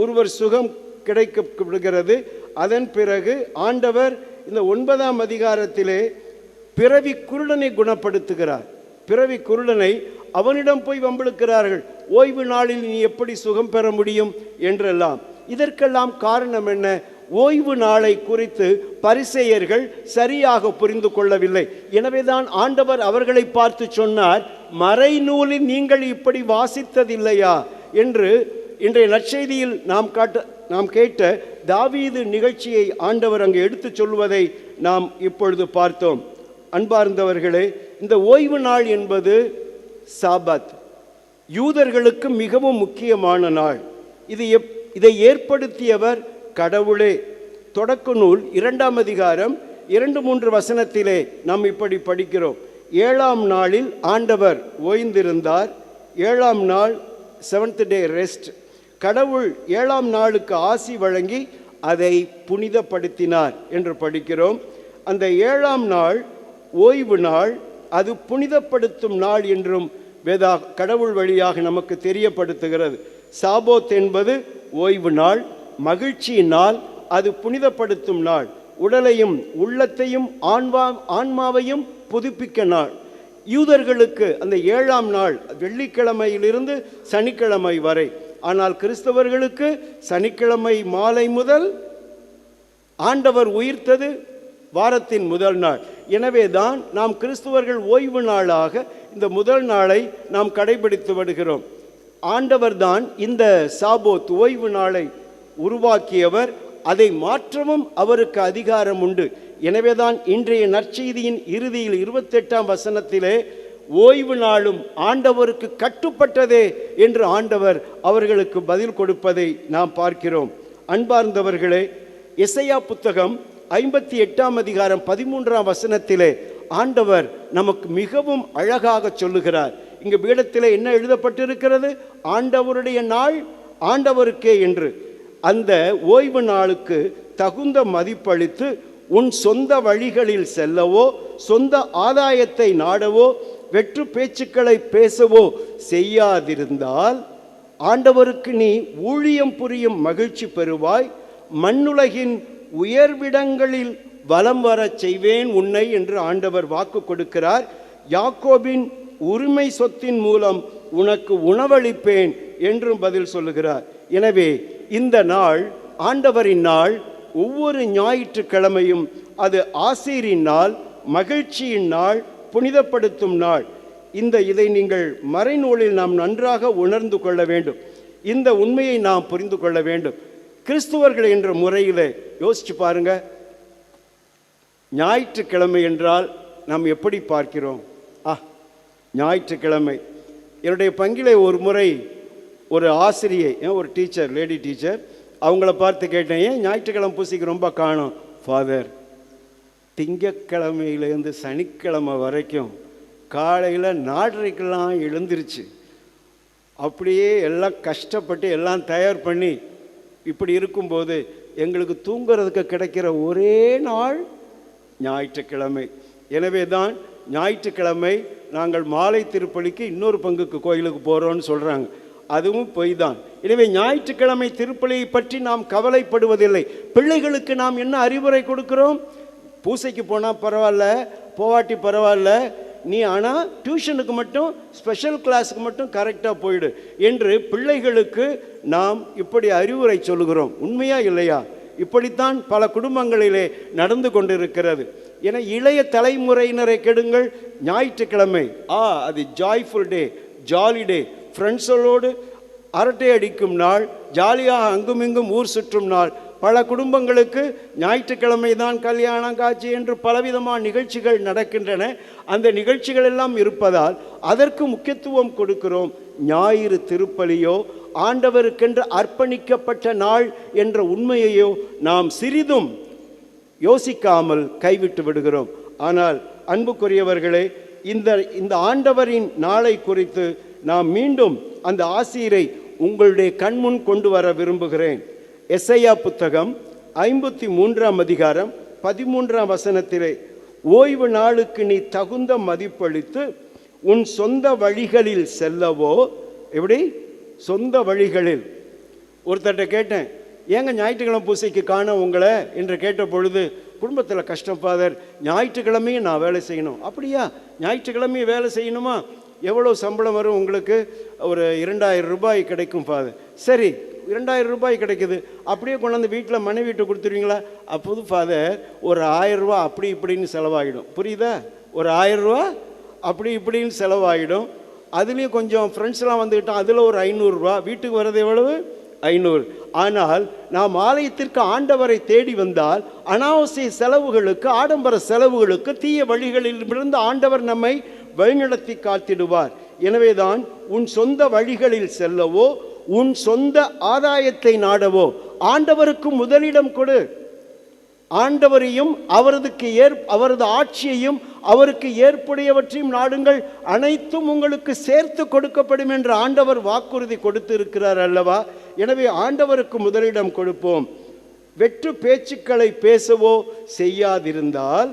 ஒருவர் சுகம் கிடைக்கப்படுகிறது. அதன் பிறகு ஆண்டவர் இந்த 9ஆம் அதிகாரத்திலே பிறவி குருடனை குணப்படுத்துகிறார். பிறவி குருடனை அவனிடம் போய் வம்பிழுக்கிறார்கள். ஓய்வு நாளில் நீ எப்படி சுகம் பெற முடியும் என்றெல்லாம். இதற்கெல்லாம் காரணம் என்ன? ஓய்வு நாளை குறித்து பரிசேயர்கள் சரியாக புரிந்து கொள்ளவில்லை. எனவேதான் ஆண்டவர் அவர்களை பார்த்து சொன்னார், மறைநூலில் நீங்கள் இப்படி வாசித்ததில்லையா என்று. இன்றைய நற்செய்தியில் நாம் கேட்ட தாவீது நிகழ்ச்சியை ஆண்டவர் அங்கு எடுத்து சொல்வதை நாம் இப்பொழுது பார்த்தோம். அன்பார்ந்தவர்களே, இந்த ஓய்வு நாள் என்பது சாபத், யூதர்களுக்கு மிகவும் முக்கியமான நாள். இதை ஏற்படுத்தியவர் கடவுளே. தொடக்க நூல் 2ஆம் அதிகாரம் 2-3 வசனத்திலே நாம் இப்படி படிக்கிறோம். 7ஆம் நாளில் ஆண்டவர் ஓய்ந்திருந்தார். 7ஆம் நாள் 7th டே ரெஸ்ட். கடவுள் 7ஆம் நாளுக்கு ஆசி வழங்கி அதை புனிதப்படுத்தினார் என்று படிக்கிறோம். அந்த 7ஆம் நாள் ஓய்வு நாள், அது புனிதப்படுத்தும் நாள் என்றும் கடவுள் வழியாக நமக்கு தெரியப்படுத்துகிறது. சாபோத் என்பது ஓய்வு நாள், மகிழ்ச்சியின் நாள், அது புனிதப்படுத்தும் நாள், உடலையும் உள்ளத்தையும் ஆன்மாவையும் புதுப்பிக்க நாள். யூதர்களுக்கு அந்த 7ஆம் நாள் வெள்ளிக்கிழமையிலிருந்து சனிக்கிழமை வரை. ஆனால் கிறிஸ்தவர்களுக்கு சனிக்கிழமை மாலை முதல் ஆண்டவர் உயிர்த்தது வாரத்தின் முதல் நாள். எனவே தான் நாம் கிறிஸ்துவர்கள் ஓய்வு நாளாக இந்த முதல் நாளை நாம் கடைபிடித்து வருகிறோம். ஆண்டவர் தான் இந்த சாபோத் ஓய்வு நாளை உருவாக்கியவர். அதை மாற்றவும் அவருக்கு அதிகாரம் உண்டு. எனவே தான் இன்றைய நற்செய்தியின் இறுதியில் 28ஆம் வசனத்திலே ஓய்வு நாளும் ஆண்டவருக்கு கட்டுப்பட்டதே என்று ஆண்டவர் அவர்களுக்கு பதில் கொடுப்பதை நாம் பார்க்கிறோம். அன்பார்ந்தவர்களே, எசையா புத்தகம் 58ஆம் அதிகாரம் 13ஆம் வசனத்திலே ஆண்டவர் நமக்கு மிகவும் அழகாக சொல்லுகிறார். இங்கு பீடத்தில் என்ன எழுதப்பட்டிருக்கிறது? ஆண்டவருடைய நாள் ஆண்டவருக்கே என்று. அந்த ஓய்வு நாளுக்கு தகுந்த மதிப்பளித்து உன் சொந்த வழிகளில் செல்லவோ, சொந்த ஆதாயத்தை நாடவோ, வெற்று பேச்சுக்களை பேசவோ செய்யாதிருந்தால் ஆண்டவருக்கு நீ ஊழியம் புரியும் மகிழ்ச்சி பெறுவாய். மண்ணுலகின் உயர்விடங்களில் வலம் வரச் செய்வேன் உன்னை என்று ஆண்டவர் வாக்கு கொடுக்கிறார். யாக்கோபின் உரிமை சொத்தின் மூலம் உனக்கு உணவளிப்பேன் என்றும் பதில் சொல்லுகிறார். எனவே இந்த நாள் ஆண்டவரின் நாள். ஒவ்வொரு ஞாயிற்றுக்கிழமையும் அது ஆசீரின் நாள், மகிழ்ச்சியின் நாள், புனிதப்படுத்தும் நாள். இதை நீங்கள் மறைநூலில் நாம் நன்றாக உணர்ந்து கொள்ள வேண்டும். இந்த உண்மையை நாம் புரிந்து கொள்ள வேண்டும். கிறிஸ்துவர்கள் என்ற முறையில் யோசிச்சு பாருங்க. ஞாயிற்றுக்கிழமை என்றால் நாம் எப்படி பார்க்கிறோம்? ஞாயிற்றுக்கிழமை. என்னுடைய பங்கிலே ஒரு முறை ஒரு ஆசிரியை, ஒரு டீச்சர், லேடி டீச்சர், அவங்கள பார்த்து கேட்டேன், ஏன் ஞாயிற்றுக்கிழமை பூசைக்கு ரொம்ப காணும்? ஃபாதர், திங்கக்கிழமையிலேருந்து சனிக்கிழமை வரைக்கும் காலையில் 4:30க்கெல்லாம் எழுந்திருச்சு அப்படியே எல்லாம் கஷ்டப்பட்டு எல்லாம் தயார் பண்ணி இப்படி இருக்கும்போது எங்களுக்கு தூங்குறதுக்கு கிடைக்கிற ஒரே நாள் ஞாயிற்றுக்கிழமை. எனவே தான் ஞாயிற்றுக்கிழமை நாங்கள் மாலை திருப்பலிக்கு இன்னொரு பங்குக்கு கோயிலுக்கு போகிறோன்னு சொல்கிறாங்க. அதுவும் பொய் தான். எனவே ஞாயிற்றுக்கிழமை திருப்பலியை பற்றி நாம் கவலைப்படுவதில்லை. பிள்ளைகளுக்கு நாம் என்ன அறிவுரை கொடுக்கிறோம்? பூசைக்கு போனால் பரவாயில்ல, போவாட்டி பரவாயில்ல, நீ ஆனால் டியூஷனுக்கு மட்டும், ஸ்பெஷல் கிளாஸுக்கு மட்டும் கரெக்டாக போயிடு என்று பிள்ளைகளுக்கு நாம் இப்படி அறிவுரை சொல்லுகிறோம். உண்மையா இல்லையா? இப்படித்தான் பல குடும்பங்களிலே நடந்து கொண்டிருக்கிறது. என இளைய தலைமுறையினரை கெடுங்கள். ஞாயிற்றுக்கிழமை அது ஜாய்ஃபுல் டே, ஜாலி டே, ஃப்ரெண்ட்ஸோடு அரட்டை அடிக்கும் நாள், ஜாலியாக அங்குமிங்கும் ஊர் சுற்றும் நாள். பல குடும்பங்களுக்கு ஞாயிற்றுக்கிழமை தான் கல்யாணம், காட்சி என்று பலவிதமான நிகழ்ச்சிகள் நடக்கின்றன. அந்த நிகழ்ச்சிகள் எல்லாம் இருப்பதால் அதற்கு முக்கியத்துவம் கொடுக்கிறோம். ஞாயிறு திருப்பலியோ ஆண்டவருக்கென்று அர்ப்பணிக்கப்பட்ட நாள் என்ற உண்மையையோ நாம் சிறிதும் யோசிக்காமல் கைவிட்டு விடுகிறோம். ஆனால் அன்புக்குரியவர்களே, இந்த ஆண்டவரின் நாளை குறித்து நாம் மீண்டும் அந்த ஆசீரை உங்களுடைய கண்முன் கொண்டு வர விரும்புகிறேன். எசையா புத்தகம் 53ஆம் அதிகாரம் 13ஆம் வசனத்திலே, ஓய்வு நாளுக்கு நீ தகுந்த மதிப்பளித்து உன் சொந்த வழிகளில் செல்லவோ. எப்படி? சொந்த வழிகளில். ஒருத்தர்கிட்ட கேட்டேன், ஏங்க ஞாயிற்றுக்கிழமை பூசைக்கு காண உங்களை என்று கேட்ட பொழுது, குடும்பத்தில் கஷ்டம் ஃபாதர், ஞாயிற்றுக்கிழமையும் நான் வேலை செய்யணும். அப்படியா? ஞாயிற்றுக்கிழமையும் வேலை செய்யணுமா? எவ்வளோ சம்பளம் வரும் உங்களுக்கு? ஒரு 2000 ரூபாய் கிடைக்கும் ஃபாதர். சரி, 2000 ரூபாய் கிடைக்குது, அப்படியே கொண்டாந்து வீட்டில் மனைவி வீட்டை கொடுத்துருவீங்களா? அப்போது ஃபாதர், ஒரு 1000 ரூபா அப்படி இப்படின்னு செலவாகிடும். புரியுதா? ஒரு 1000 ரூபா அப்படி இப்படின்னு செலவாகிடும். அதுலேயும் கொஞ்சம் ஃப்ரெண்ட்ஸ்லாம் வந்துக்கிட்டோம், அதில் ஒரு 500 ரூபா. வீட்டுக்கு வர்றது எவ்வளவு? 500. ஆனால் நாம் ஆலயத்திற்கு ஆண்டவரை தேடி வந்தால் அனாவசிய செலவுகளுக்கு, ஆடம்பர செலவுகளுக்கு, தீய வழிகளில் இருந்து ஆண்டவர் நம்மை வழிநடத்தி காத்திடுவார். எனவேதான் உன் சொந்த வழிகளில் செல்லவோ, உன் சொந்த ஆதாயத்தை நாடவோ ஆண்டவருக்கு முதலிடம் கொடு. ஆண்டவரையும் அவரது ஆட்சியையும் அவருக்கு ஏற்புடையவற்றையும் நாடுங்கள், அனைத்தும் உங்களுக்கு சேர்த்து கொடுக்கப்படும் என்று ஆண்டவர் வாக்குறுதி கொடுத்து இருக்கிறார் அல்லவா? எனவே ஆண்டவருக்கு முதலிடம் கொடுப்போம். வெற்று பேச்சுக்களை பேசவோ செய்யாதிருந்தால்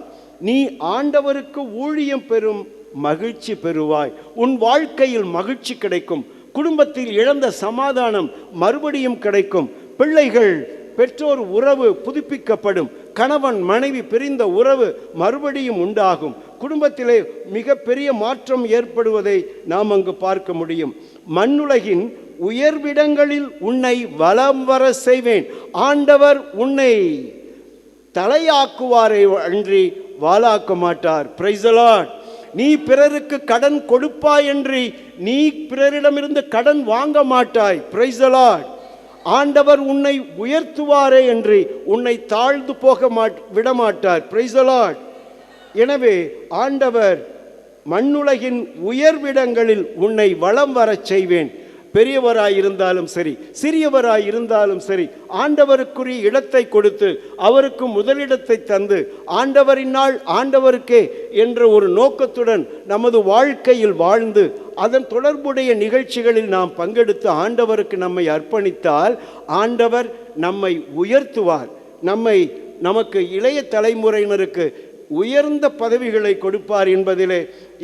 நீ ஆண்டவருக்கு ஊழியம் பெறும் மகிழ்ச்சி பெறுவாய். உன் வாழ்க்கையில் மகிழ்ச்சி கிடைக்கும். குடும்பத்தில் இழந்த சமாதானம் மறுபடியும் கிடைக்கும். பிள்ளைகள் பெற்றோர் உறவு புதுப்பிக்கப்படும். கணவன் மனைவி பிரிந்த உறவு மறுபடியும் உண்டாகும். குடும்பத்திலே மிக பெரிய மாற்றம் ஏற்படுவதை நாம் அங்கு பார்க்க முடியும். மண்ணுலகின் உயர்விடங்களில் உன்னை வலம் வர செய்வேன். ஆண்டவர் உன்னை தலையாக்குவாரை அன்றி வாளாக்க மாட்டார். Price the Lord. நீ பிறருக்கு கடன் கொடுப்பாய் என்று நீ பிறரிடமிருந்து கடன் வாங்க மாட்டாய். Praise the lord. ஆண்டவர் உன்னை உயர்த்துவாரே என்று உன்னை தாழ்ந்து போக விடமாட்டார். Praise the lord. எனவே ஆண்டவர் மண்ணுலகின் உயர்விடங்களில் உன்னை வலம் வரச் செய்வேன். பெரியவராயிருந்தாலும் சரி, சிறியவராயிருந்தாலும் சரி, ஆண்டவருக்குரிய இடத்தை கொடுத்து அவருக்கு முதலிடத்தை தந்து ஆண்டவரினால் ஆண்டவருக்கே என்ற ஒரு நோக்கத்துடன் நமது வாழ்க்கையில் வாழ்ந்து அதன் தொடர்புடைய நிகழ்ச்சிகளில் நாம் பங்கெடுத்து ஆண்டவருக்கு நம்மை அர்ப்பணித்தால் ஆண்டவர் நம்மை உயர்த்துவார். நமக்கு இளைய தலைமுறையினருக்கு உயர்ந்த பதவிகளை கொடுப்பார் என்பதிலே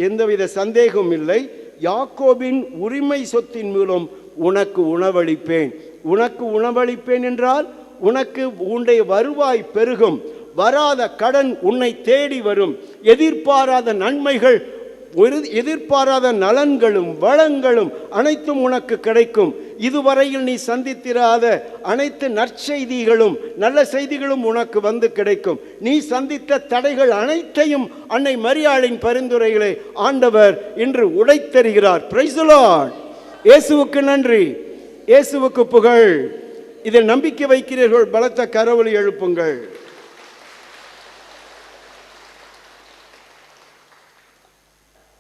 எந்தவித சந்தேகமும் இல்லை. யாக்கோபின் உரிமை சொத்தின் மூலம் உனக்கு உணவளிப்பேன். உனக்கு உணவளிப்பேன் என்றால் உனக்கு உன்னுடைய வருவாய் பெருகும், வராத கடன் உன்னை தேடி வரும், எதிர்பாராத நன்மைகள், எதிர்பாராத நலன்களும் வளங்களும் அனைத்தும் உனக்கு கிடைக்கும். இதுவரையில் நீ சந்தித்திராத அனைத்து நற்செய்திகளும் நல்ல செய்திகளும் உனக்கு வந்து கிடைக்கும். நீ சந்தித்த தடைகள் அனைத்தையும் அன்னை மரியாளின் பரிந்துரைகளை ஆண்டவர் இன்று உடைத்தருகிறார். Price the Lord. இயேசுவுக்கு நன்றி, இயேசுவுக்கு புகழ். இதில் நம்பிக்கை வைக்கிறீர்கள், பலத்த கரவொலி எழுப்புங்கள்.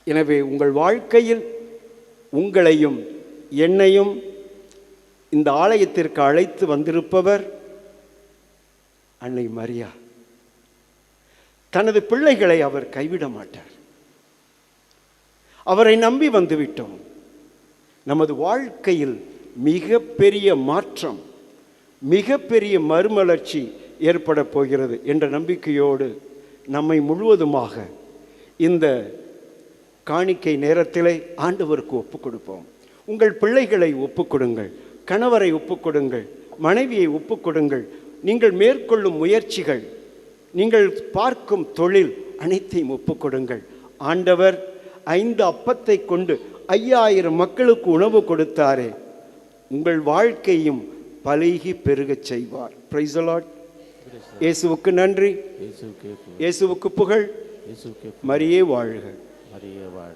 எனவே உங்கள் வாழ்க்கையில் உங்களையும் என்னையும் இந்த ஆலயத்திற்கு அழைத்து வந்திருப்பவர் அன்னை மரியா. தனது பிள்ளைகளை அவர் கைவிட மாட்டார். அவரை நம்பி வந்துவிட்டோம். நமது வாழ்க்கையில் மிகப்பெரிய மாற்றம், மிகப்பெரிய மறுமலர்ச்சி ஏற்பட போகிறது என்ற நம்பிக்கையோடு நம்மை முழுவதுமாக இந்த காணிக்கை நேரத்திலே ஆண்டவருக்கு ஒப்புக் கொடுப்போம். உங்கள் பிள்ளைகளை ஒப்புக் கொடுங்கள், கணவரை ஒப்புக் கொடுங்கள், மனைவியை ஒப்புக் கொடுங்கள். நீங்கள் மேற்கொள்ளும் முயற்சிகள், நீங்கள் பார்க்கும் தொழில் அனைத்தையும் ஒப்புக் கொடுங்கள். ஆண்டவர் 5 அப்பத்தை கொண்டு 5000 மக்களுக்கு உணவு கொடுத்தாரே, உங்கள் வாழ்க்கையும் பலுகி பெருகச் செய்வார். Price the Lord. இயேசுவுக்கு நன்றி, இயேசுவுக்கு புகழ். மரியே வாழ்க, மரியே வாழ்க.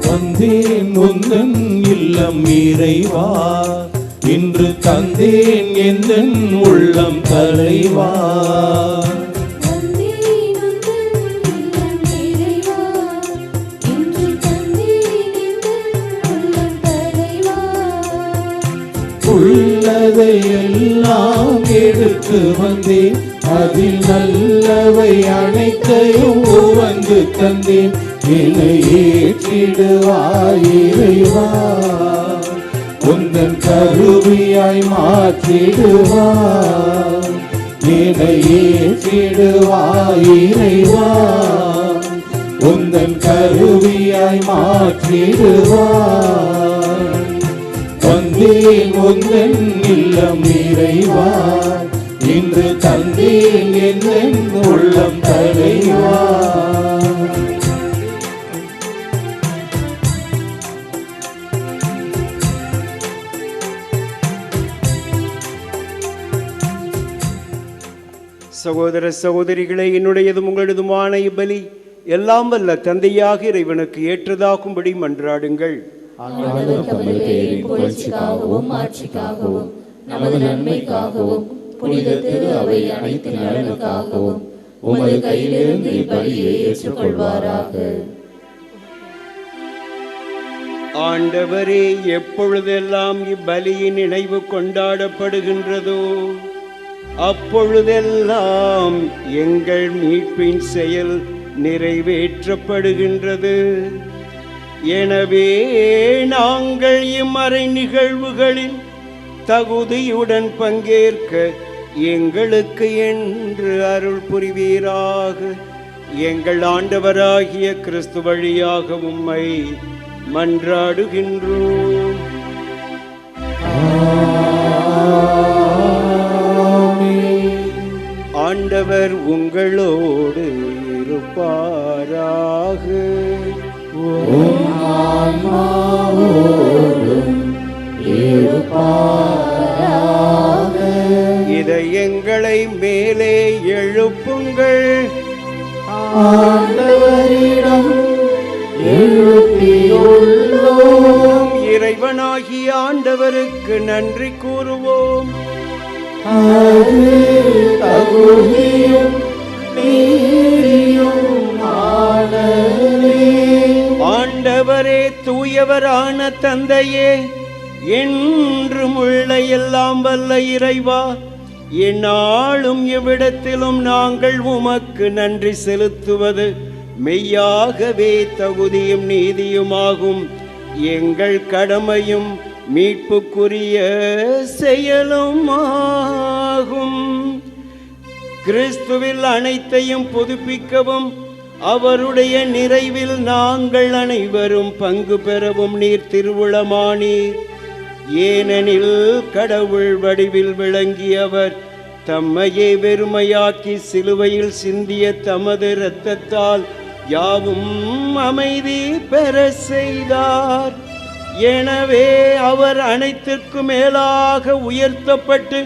வந்தேன் உந்தன் இல்லம் இறைவா, இன்று தந்தேன் எந்தன் உள்ளம் தலைவா. உள்ளதை எல்லாம் எடுத்து வந்தேன், அதில் நல்லவை அனைத்தையும் உவந்து தந்தேன். என்னை ஏற்றிடுவாய் இறைவா, உந்தன் கருவியாய் மாற்றிடுவாய். என்னை ஏற்றிடுவாய் இறைவா, உந்தன் கருவியாய் மாற்றிடுவாய். வந்தேன் உந்தன் இல்லம் இறைவா, இன்று தந்தேன் என் உள்ளம் தலைவா. சகோதர சகோதரிகளே, என்னுடையதும் உங்களதுமான இப்பலி எல்லாம் வல்ல தந்தையாக இறைவனுக்கு ஏற்றதாகும்படி மன்றாடுங்கள். புகழ்ச்சிக்காகவும் மாட்சிக்காகவும் நமது நன்மைக்காகவும் புனித திரு அவை அனைத்து நலனுக்காகவும் உமது கையிலிருந்து இப்பலியை ஏற்றுக்கொள்வாராக. ஆண்டவரே, எப்பொழுதெல்லாம் இப்பலியின் நினைவு கொண்டாடப்படுகின்றதோ அப்பொழுதெல்லாம் எங்கள் மீட்பின் செயல் நிறைவேற்றப்படுகின்றது. எனவே நாங்கள் இம்மறை நிகழ்வுகளில் தகுதியுடன் பங்கேற்க எங்களுக்கு என்று அருள் புரிவீராக. எங்கள் ஆண்டவராகிய கிறிஸ்து வழியாக உம்மை மன்றாடுகின்றோம். ஆண்டவர் உங்களோடு இருப்பாராக. இதயங்களை மேலே எழுப்புங்கள். ஆண்டவரிடம் எழுப்பியுள்ளோம். இறைவனாகிய ஆண்டவருக்கு நன்றி கூறுவோம். அது தகுதியும் நீதியுமானதே. ஆண்டவரே, தூயவரான தந்தையே, என்றும் உள்ள எல்லாம் வல்ல இறைவா, எந்நாளும் எவ்விடத்திலும் நாங்கள் உமக்கு நன்றி செலுத்துவது மெய்யாகவே தகுதியும் நீதியுமாகும். எங்கள் கடமையும் மீட்புக்குரிய செயலும் ஆகும். கிறிஸ்துவில் அனைத்தையும் புதுப்பிக்கவும் அவருடைய நிறைவில் நாங்கள் அனைவரும் பங்கு பெறவும் நீர் திருவுளமானீர். ஏனெனில் கடவுள் வடிவில் விளங்கியவர் தம்மையே வெறுமையாக்கி சிலுவையில் சிந்திய தமது இரத்தத்தால் யாவும் அமைதி பெற செய்தார். எனவே அவர் அனைத்திற்கும் மேலாக உயர்த்தப்பட்டு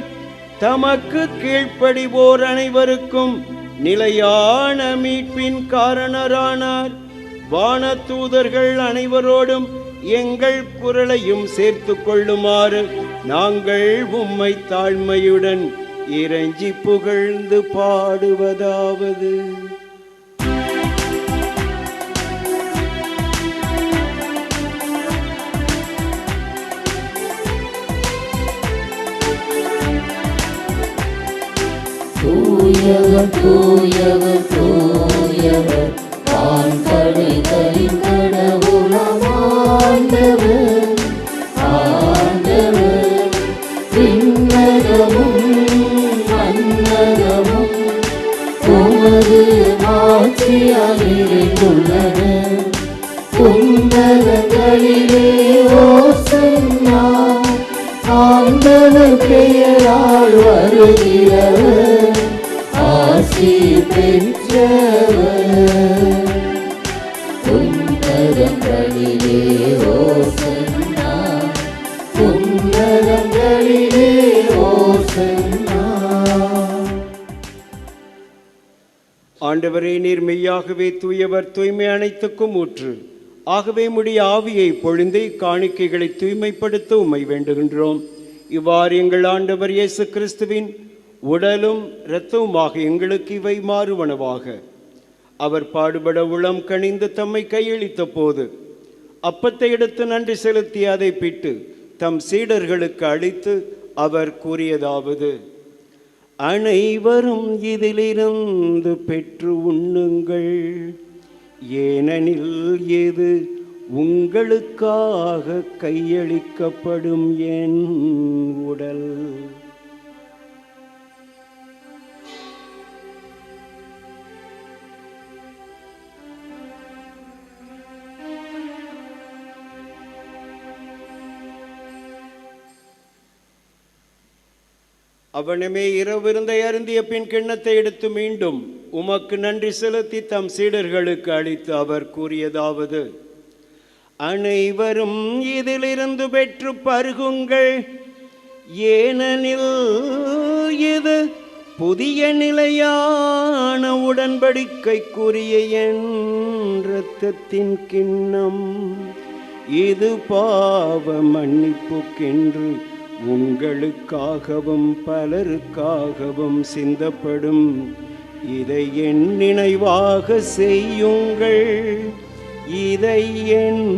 தமக்கு கீழ்ப்படிவோர் அனைவருக்கும் நிலையான மீட்பின் காரணரானார். வானதூதர்கள் அனைவரோடும் எங்கள் குரலையும் சேர்த்து கொள்ளுமாறு நாங்கள் உம்மை தாழ்மையுடன் இறைஞ்சி புகழ்ந்து பாடுவதாவது: தூயவர் தூயவர் தூயவர் வான்படைகளின் கடவுளாம் ஆண்டவர். ஆண்டவர் விண்ணகமும் மண்ணகமும் உமது ஆட்சியால் நிறைந்துள்ளன. உன்னதங்களிலே ஓசன்னா, ஆண்டவர் பெயரால் வருகிறவர் ஆசி பெற்றவர். உன்னதங்களிலே ஓசன்னா, உன்னதங்களிலே ஓசன்னா. ஆண்டவரே, நீர் மெய்யாகவே தூயவர், தூய்மை அனைத்துக்கும் ஊற்று. ஆகவே முடிய ஆவியை பொழிந்து காணிக்கைகளை தூய்மைப்படுத்த உம்மை வேண்டுகின்றோம். இவ்வாறு எங்கள் ஆண்டவர் இயேசு கிறிஸ்துவின் உடலும் இரத்தவுமாக எங்களுக்கு இவை மாறுவனவாக. அவர் பாடுபட உளம் கனிந்து தம்மை கையளித்த போது அப்பத்தை எடுத்து நன்றி செலுத்தி அதை பிட்டு தம் சீடர்களுக்கு அளித்து அவர் கூறியதாவது: அனைவரும் இதிலிருந்து பெற்று உண்ணுங்கள், ஏனெனில் இது உங்களுக்காக கையளிக்கப்படும் என் உடல். அவனமே இரவிருந்தை அருந்திய பின் கிண்ணத்தை எடுத்து மீண்டும் உமக்கு நன்றி செலுத்தி தம் சீடர்களுக்கு அளித்து அவர் கூறியதாவது: அனைவரும் இதிலிருந்து பெற்று பருகுங்கள், ஏனெனில் இது புதிய நிலையான உடன்படிக்கைக்குரிய என் இரத்தத்தின் கிண்ணம். இது பாவ மன்னிப்புக்கென்று உங்களுக்காகவும் பலருக்காகவும் சிந்தப்படும். இதை என் நினைவாக செய்யுங்கள், இதை என்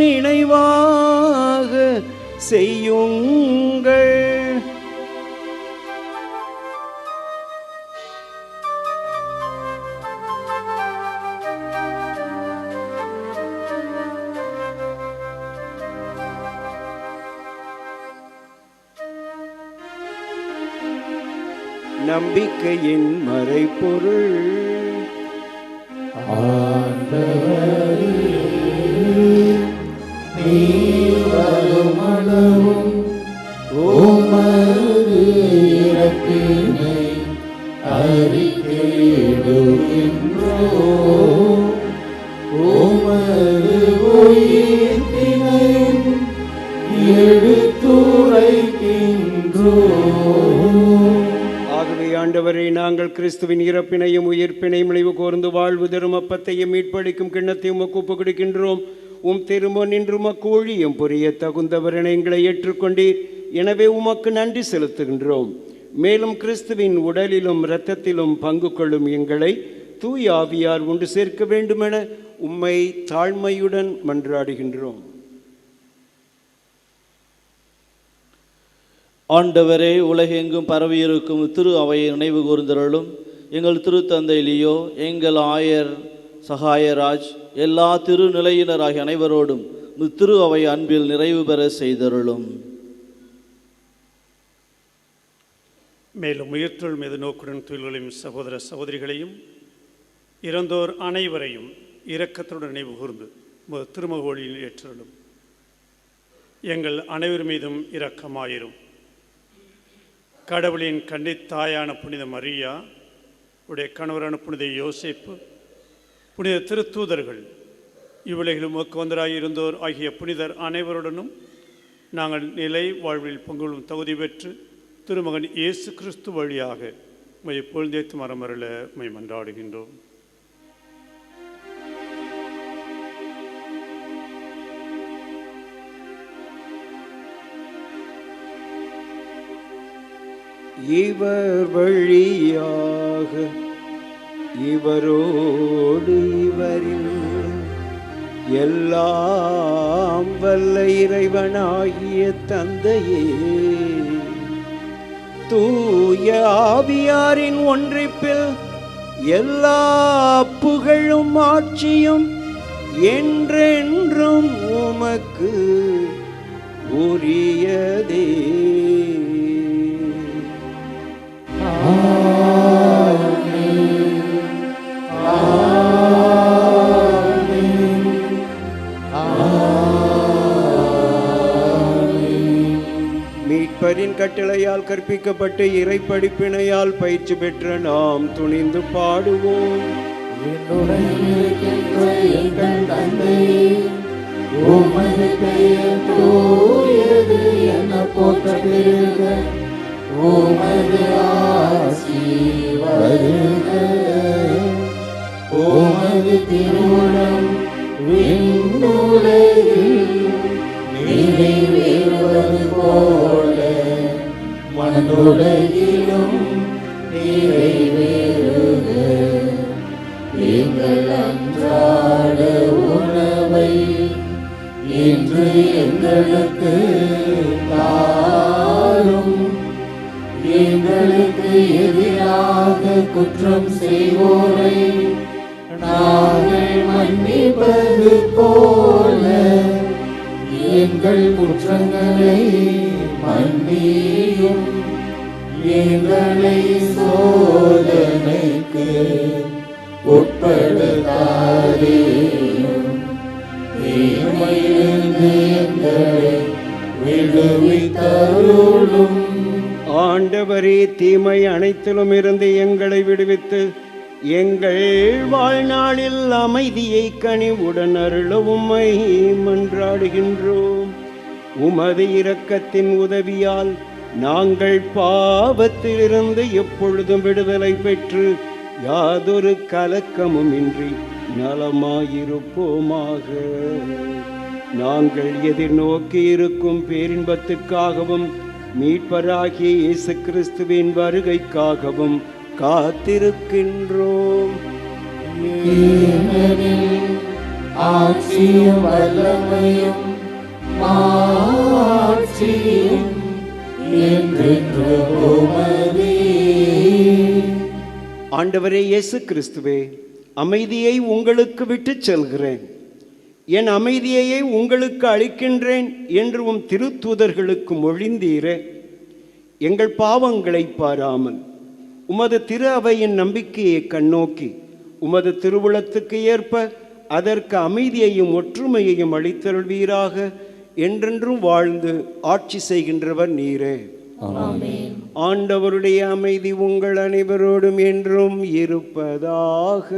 நினைவாக செய்யுங்கள். நம்பிக்கையின் மறைபொருள். நீவருமளவும் உமது இறப்பினை அறிக்கையிடுகின்றோம், உமது உயிர்ப்பினை எடுத்துரைக்கின்றோம். ஆகவே ஆண்டவரை, நாங்கள் நாங்கள் கிறிஸ்துவின் இறப்பினையும் உயிர்ப்பினையும் நினைவு கூர்ந்து வாழ்வு தரும் அப்பத்தையும் மீட்பளிக்கும் கிண்ணத்தையும் உமக்கு ஒப்புக் கொடுக்கின்றோம். உம் திருமுன் நின்று உமக்கு ஊழியம் புரிய தகுந்தவர் என எங்களை ஏற்றுக்கொண்டீர். எனவே உமக்கு நன்றி செலுத்துகின்றோம். மேலும் கிறிஸ்துவின் உடலிலும் இரத்தத்திலும் பங்கு கொள்ளும் எங்களை தூய ஆவியார் ஒன்று சேர்க்க வேண்டுமென உம்மை தாழ்மையுடன் மன்றாடுகின்றோம். ஆண்டவரே, உலகெங்கும் பரவியிருக்கும் திரு அவையை நினைவு கூர்ந்தருளும். எங்கள் திருத்தந்தை லியோ, எங்கள் ஆயர் சகாயராஜ், எல்லா திருநிலையினராகிய அனைவரோடும் திரு அவை அன்பில் நிறைவு பெற செய்தருளும். மேலும் உயிர்த்தொழில் மீது நோக்குடன் தொழில்களையும் சகோதர சகோதரிகளையும் இறந்தோர் அனைவரையும் இரக்கத்துடன் நினைவு கூர்ந்து திருமகோளில் ஏற்றலும். எங்கள் அனைவர் மீதும் இரக்கமாயிரும். கடவுளின் கன்னித்தாயான புனித மரியா, உடைய கணவரான புனித யோசேப்பு, புனித திருத்தூதர்கள், இவ்வுலகிலும் உமக்கு ஆகிய புனிதர் அனைவருடனும் நாங்கள் நிலை வாழ்வில் பங்குள்ளும் தகுதி பெற்று திருமகன் இயேசு கிறிஸ்து வழியாக உம்மை பொழுந்தேத்து மரமருள உம்மை மன்றாடுகின்றோம். இவர் வழியாக இவரோடு இவரில் எல்லாம் வல்ல இறைவனாகிய தந்தையே, தூய ஆவியாரின் ஒன்றிப்பில் எல்லா புகழும் ஆட்சியும் என்றென்றும் உமக்கு உரியதே. மீட்பரின் கட்டளையால் கற்பிக்கப்பட்டு இறை படிப்பினையால் பயிற்சி பெற்ற நாம் துணிந்து பாடுவோம். உமது பெயர் தூயது என போற்ற பெருக, உமது ஆசி வருக, உமது திருவுளம் விண்ணுலகில் நிறைவேறுவது போல மண்ணுலகிலும் நிறைவேறுக. எங்கள் அன்றாட உணவை இன்று எங்களுக்கு தாரும். எங்களுக்கு எதிராக குற்றம் செய்வோரை நாங்கள் மன்னிப்பது போல எங்கள் குற்றங்களை மன்னியும். எங்களை சோதனைக்கு உட்படுத்தாதேயும், தீமையிலிருந்து எங்களை விடுவித்தருளும். ஆண்டவரே, தீமை அனைத்திலும் இருந்து எங்களை விடுவித்து எங்கள் வாழ்நாளில் அமைதியை கனிவுடன் அருள உம்மை மன்றாடுகின்றோம். உமது இரக்கத்தின் உதவியால் நாங்கள் பாவத்திலிருந்து எப்பொழுதும் விடுதலை பெற்று யாதொரு கலக்கமும் இன்றி நலமாயிருப்போமாக. நாங்கள் எதிர்நோக்கி இருக்கும் பேரின்பத்துக்காகவும் மீட்பராகிய இயேசு கிறிஸ்துவின் வருகைக்காகவும் காத்திருக்கின்றோம். ஆட்சியும் வல்லமையும் மாட்சியும் என்றென்றும் உமதே. ஆண்டவரே இயேசு கிறிஸ்துவே, அமைதியை உங்களுக்கு விட்டுச் செல்கிறேன், என் அமைதியையே உங்களுக்கு அளிக்கின்றேன் என்று உம் திருத்தூதர்களுக்கு மொழிந்தீரே. எங்கள் பாவங்களை பாராமல் உமது திரு அவையின் நம்பிக்கையை கண்ணோக்கி உமது திருவுளத்துக்கு ஏற்ப அதற்கு அமைதியையும் ஒற்றுமையையும் அளித்தருள்வீராக. என்றென்றும் வாழ்ந்து ஆட்சி செய்கின்றவர் நீரே. ஆண்டவருடைய அமைதி உங்கள் அனைவரோடும் என்றும் இருப்பதாக.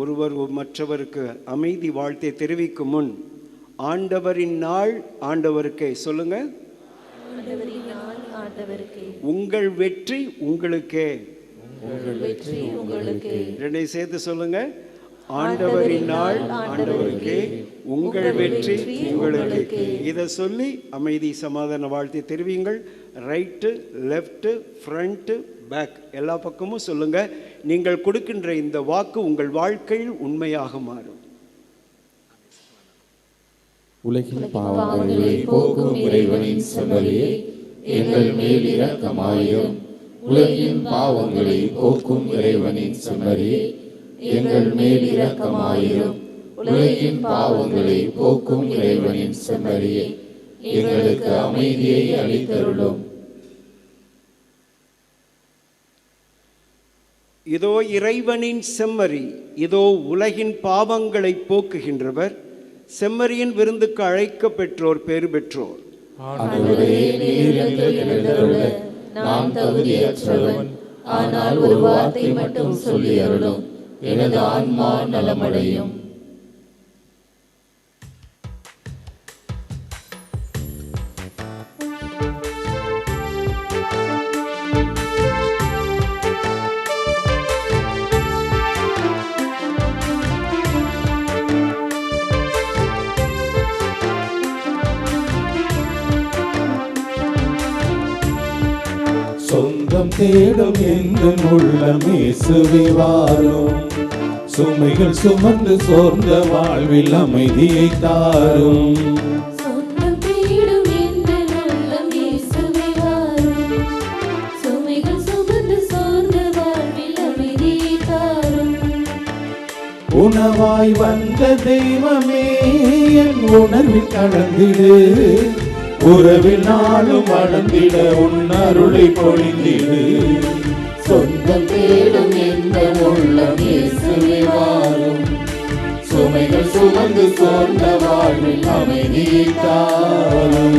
ஒருவர் மற்றவருக்கு அமைதி அமைதி வாழ்த்தை தெரிவிக்கும் முன் ஆண்டவரின் நாள் ஆண்டவருக்கே சொல்லுங்க. உங்கள் வெற்றி உங்களுக்கே. ரெண்டை சேர்த்து சொல்லுங்க. ஆண்டவரின் நாள் ஆண்டவருக்கே, உங்கள் வெற்றி உங்களுக்கு. இதை சொல்லி அமைதி சமாதான வாழ்த்தை தெரிவிங்கள். ரைட்டு, லெஃப்ட், ஃப்ரண்ட், பேக் எல்லா பக்கமும் சொல்லுங்க. நீங்கள் கொடுக்கின்ற இந்த வாக்கு உங்கள் வாழ்க்கையில் உண்மையாக மாறும். உலகின் பாவங்களை போக்கும் இறைவனின் செம்மறியே, எங்கள் மேல் இரக்கமாயிரும். உலகின் பாவங்களை போக்கும் இறைவனின் செம்மறியே, எங்கள் மேல் இரக்கமாயிரும். உலகின் பாவங்களை போக்கும் இறைவனின் செம்மறியே, எங்களுக்கு அமைதியை அளித்தருளும். இதோ இறைவனின் செம்மறி, இதோ உலகின் பாவங்களை போக்குகின்றவர். செம்மறியின் விருந்துக்கு அழைக்க பெற்றோர் பேறு பெற்றோர். நான் தகுதியற்றவன், ஆனால் ஒரு வார்த்தை மட்டும் சொல்லி அருளும், எனது ஆன்மா நலமடையும். சொந்தம் தேடும் எங்கள் உள்ளம் இயேசுவே வாரும். சுமைகள் சுமந்து சோர்ந்த வாழ்வில் அமைதியை தாரும். சொந்தம் தேடும் எங்கள் உள்ளம் இயேசுவே வாரும். சுமைகள் சுமந்து சோர்ந்த வாழ்வில் அமைதியை தாரும். உணவாய் வந்த தெய்வமே, என் உணர்வில் கலந்திடு. உறவில் நாளும் வளர்ந்திட உன் அருளை பொழிந்திடு. சொந்தம் தேடும் எங்கள் உள்ளம் இயேசுவே வாரும். சுமைகள் சுமந்து சோர்ந்த வாழ்வில் அமைதியை தாரும்.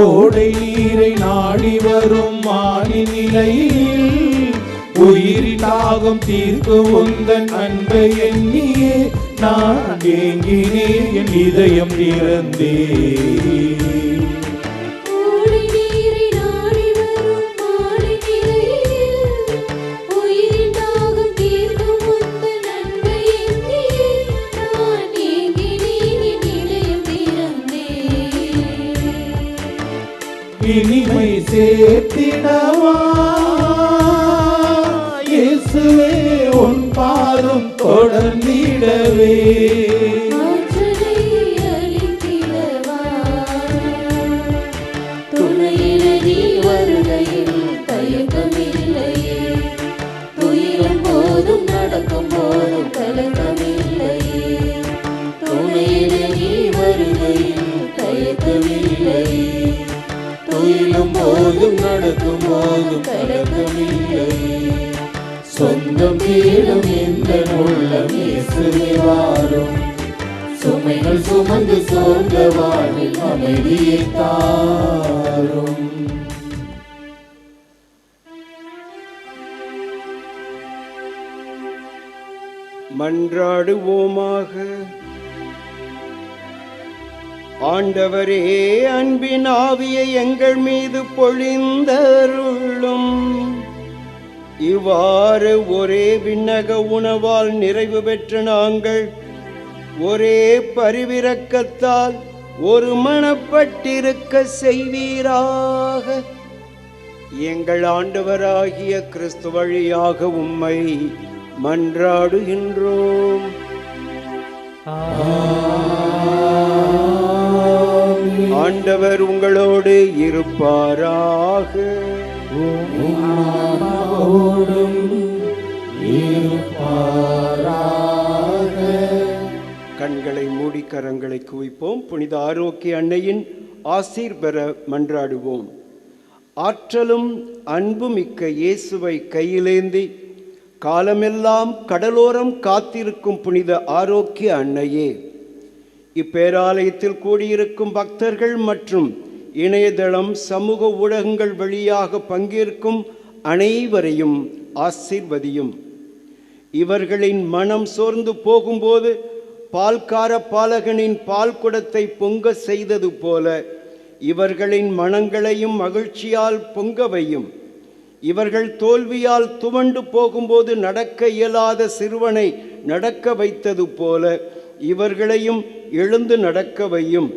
ஓடை நீரை நாடி வரும் மானி நிலையில் உயிரின் தாகம் தீர்க்கும் உந்தன் அன்பை எண்ணியே நான் ஏங்கினேன், என் இதயம் திறந்தே. இனிமை சேர்த்திடவா இயேசுவே, உன் பாதம் தொடர்ந்திடவே. துணையில நீ வருகையில் தயக்கமில்லையே, துயிலும் போதும் நடக்கும் போதும் கலக்கமில்லையே. துணையில நீ வருகையில் தயக்கமில்லையே, துயிலும் போதும் நடக்கும் போதும் கலக்கமில்லை. சொந்தம் தேடும் எங்கள் உள்ளம் இயேசுவே வாரும். சுமைகள் சுமந்து சோர்ந்த வாழ்வில் அமைதியை தாரும். மன்றாடுவோமாக. ஆண்டவரே, அன்பின் ஆவியை எங்கள் மீது பொழிந்தருளும். இவ்வாறு ஒரே விண்ணக உணவால் நிறைவு பெற்ற நாங்கள் ஒரே பரிவிரக்கத்தால் ஒரு மனப்பட்டிருக்க செய்வீராக. எங்கள் ஆண்டவராகிய கிறிஸ்து வழியாக உம்மை மன்றாடுகின்றோம். ஆண்டவர் உங்களோடு இருப்பாராக. கண்களை மூடி கரங்களை குவிப்போம். புனித ஆரோக்கிய அன்னையின் ஆசீர் பெற மன்றாடுவோம். ஆற்றலும் அன்புமிக்க இயேசுவை கையிலேந்தி காலமெல்லாம் கடலோரம் காத்திருக்கும் புனித ஆரோக்கிய அன்னையே, இப்பேராலயத்தில் கூடியிருக்கும் பக்தர்கள் மற்றும் இணையதளம் சமூக ஊடகங்கள் வழியாக பங்கேற்கும் அனைவரையும் ஆசீர்வதியும். இவர்களின் மனம் சோர்ந்து போகும்போது பால்கார பாலகனின் பால் குடத்தை பொங்க செய்தது போல இவர்களின் மனங்களையும் மகிழ்ச்சியால் பொங்க வையும். இவர்கள் தோல்வியால் துவண்டு போகும்போது நடக்க இயலாத சிறுவனை நடக்க வைத்தது போல இவர்களையும் எழுந்து நடக்க வையும்.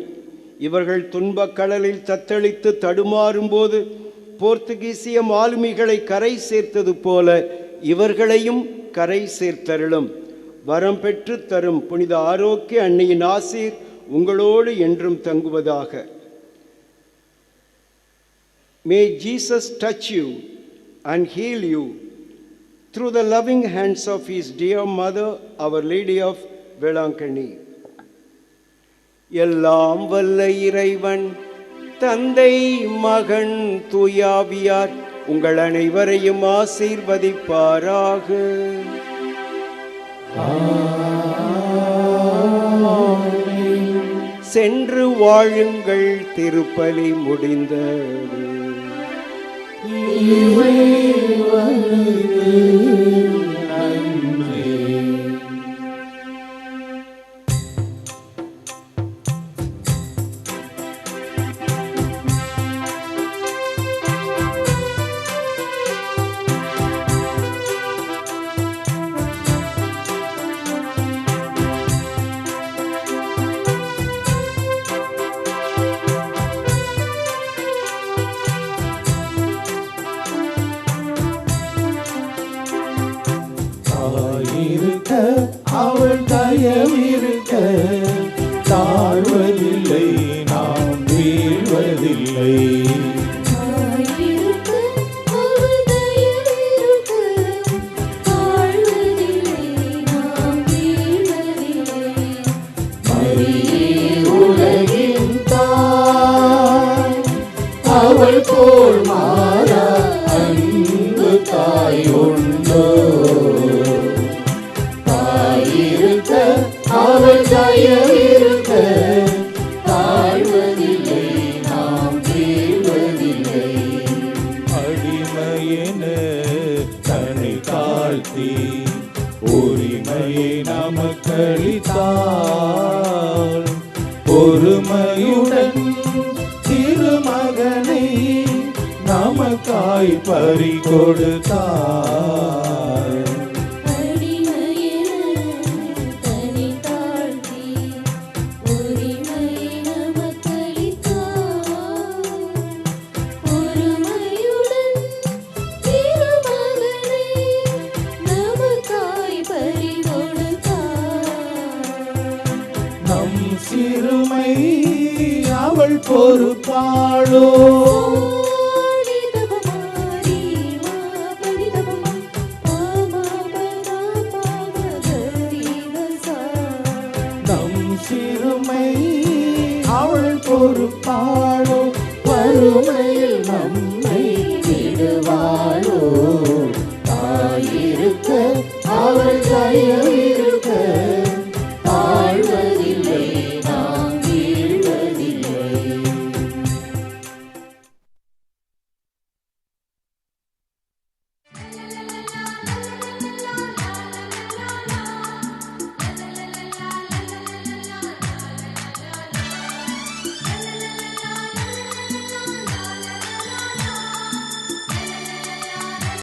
இவர்கள் துன்பக் கடலில் தத்தளித்து தடுமாறும்போது போர்த்துகீசிய மாலுமிகளை கரை சேர்த்தது போல இவர்களையும் கரை சேர்த்தருளும். வரம் பெற்று தரும் புனித ஆரோக்கிய அன்னையின் ஆசீர் உங்களோடு என்றும் தங்குவதாக. May Jesus touch you and heal you through the loving hands of his dear mother, Our Lady of Velankani. எல்லாம் வல்ல இறைவன் தந்தை மகன் தூயாவியார் உங்கள் அனைவரையும் ஆசீர்வதிப்பாராக. சென்று வாழுங்கள், திருப்பலி முடிந்தது. அவள் தயவிருக்க தாழ்வதில்லை, நாம் வீழ்வதில்லை. உலகின் தாய் அவள் போல் மாறா அன்பு தாய் உண்டோ? அவள் தயவிருக்க தாழ்வதில்லை, நாம் வீழ்வதில்லை. அடிமையென தன்னை தாழ்த்தி உரிமையை நமக்களித்தாள். பொறுமையுடன் திருமகனை நமக்காய் பறி கொடுத்தாள். நம் சிறுமை அவள் பொறுப்பாளோ? நம் சிறுமை அவள் பொறுப்பாளோ? வறுமையில் நம்மை விடுவாளோ? தாயிருக்க அவள் தயவு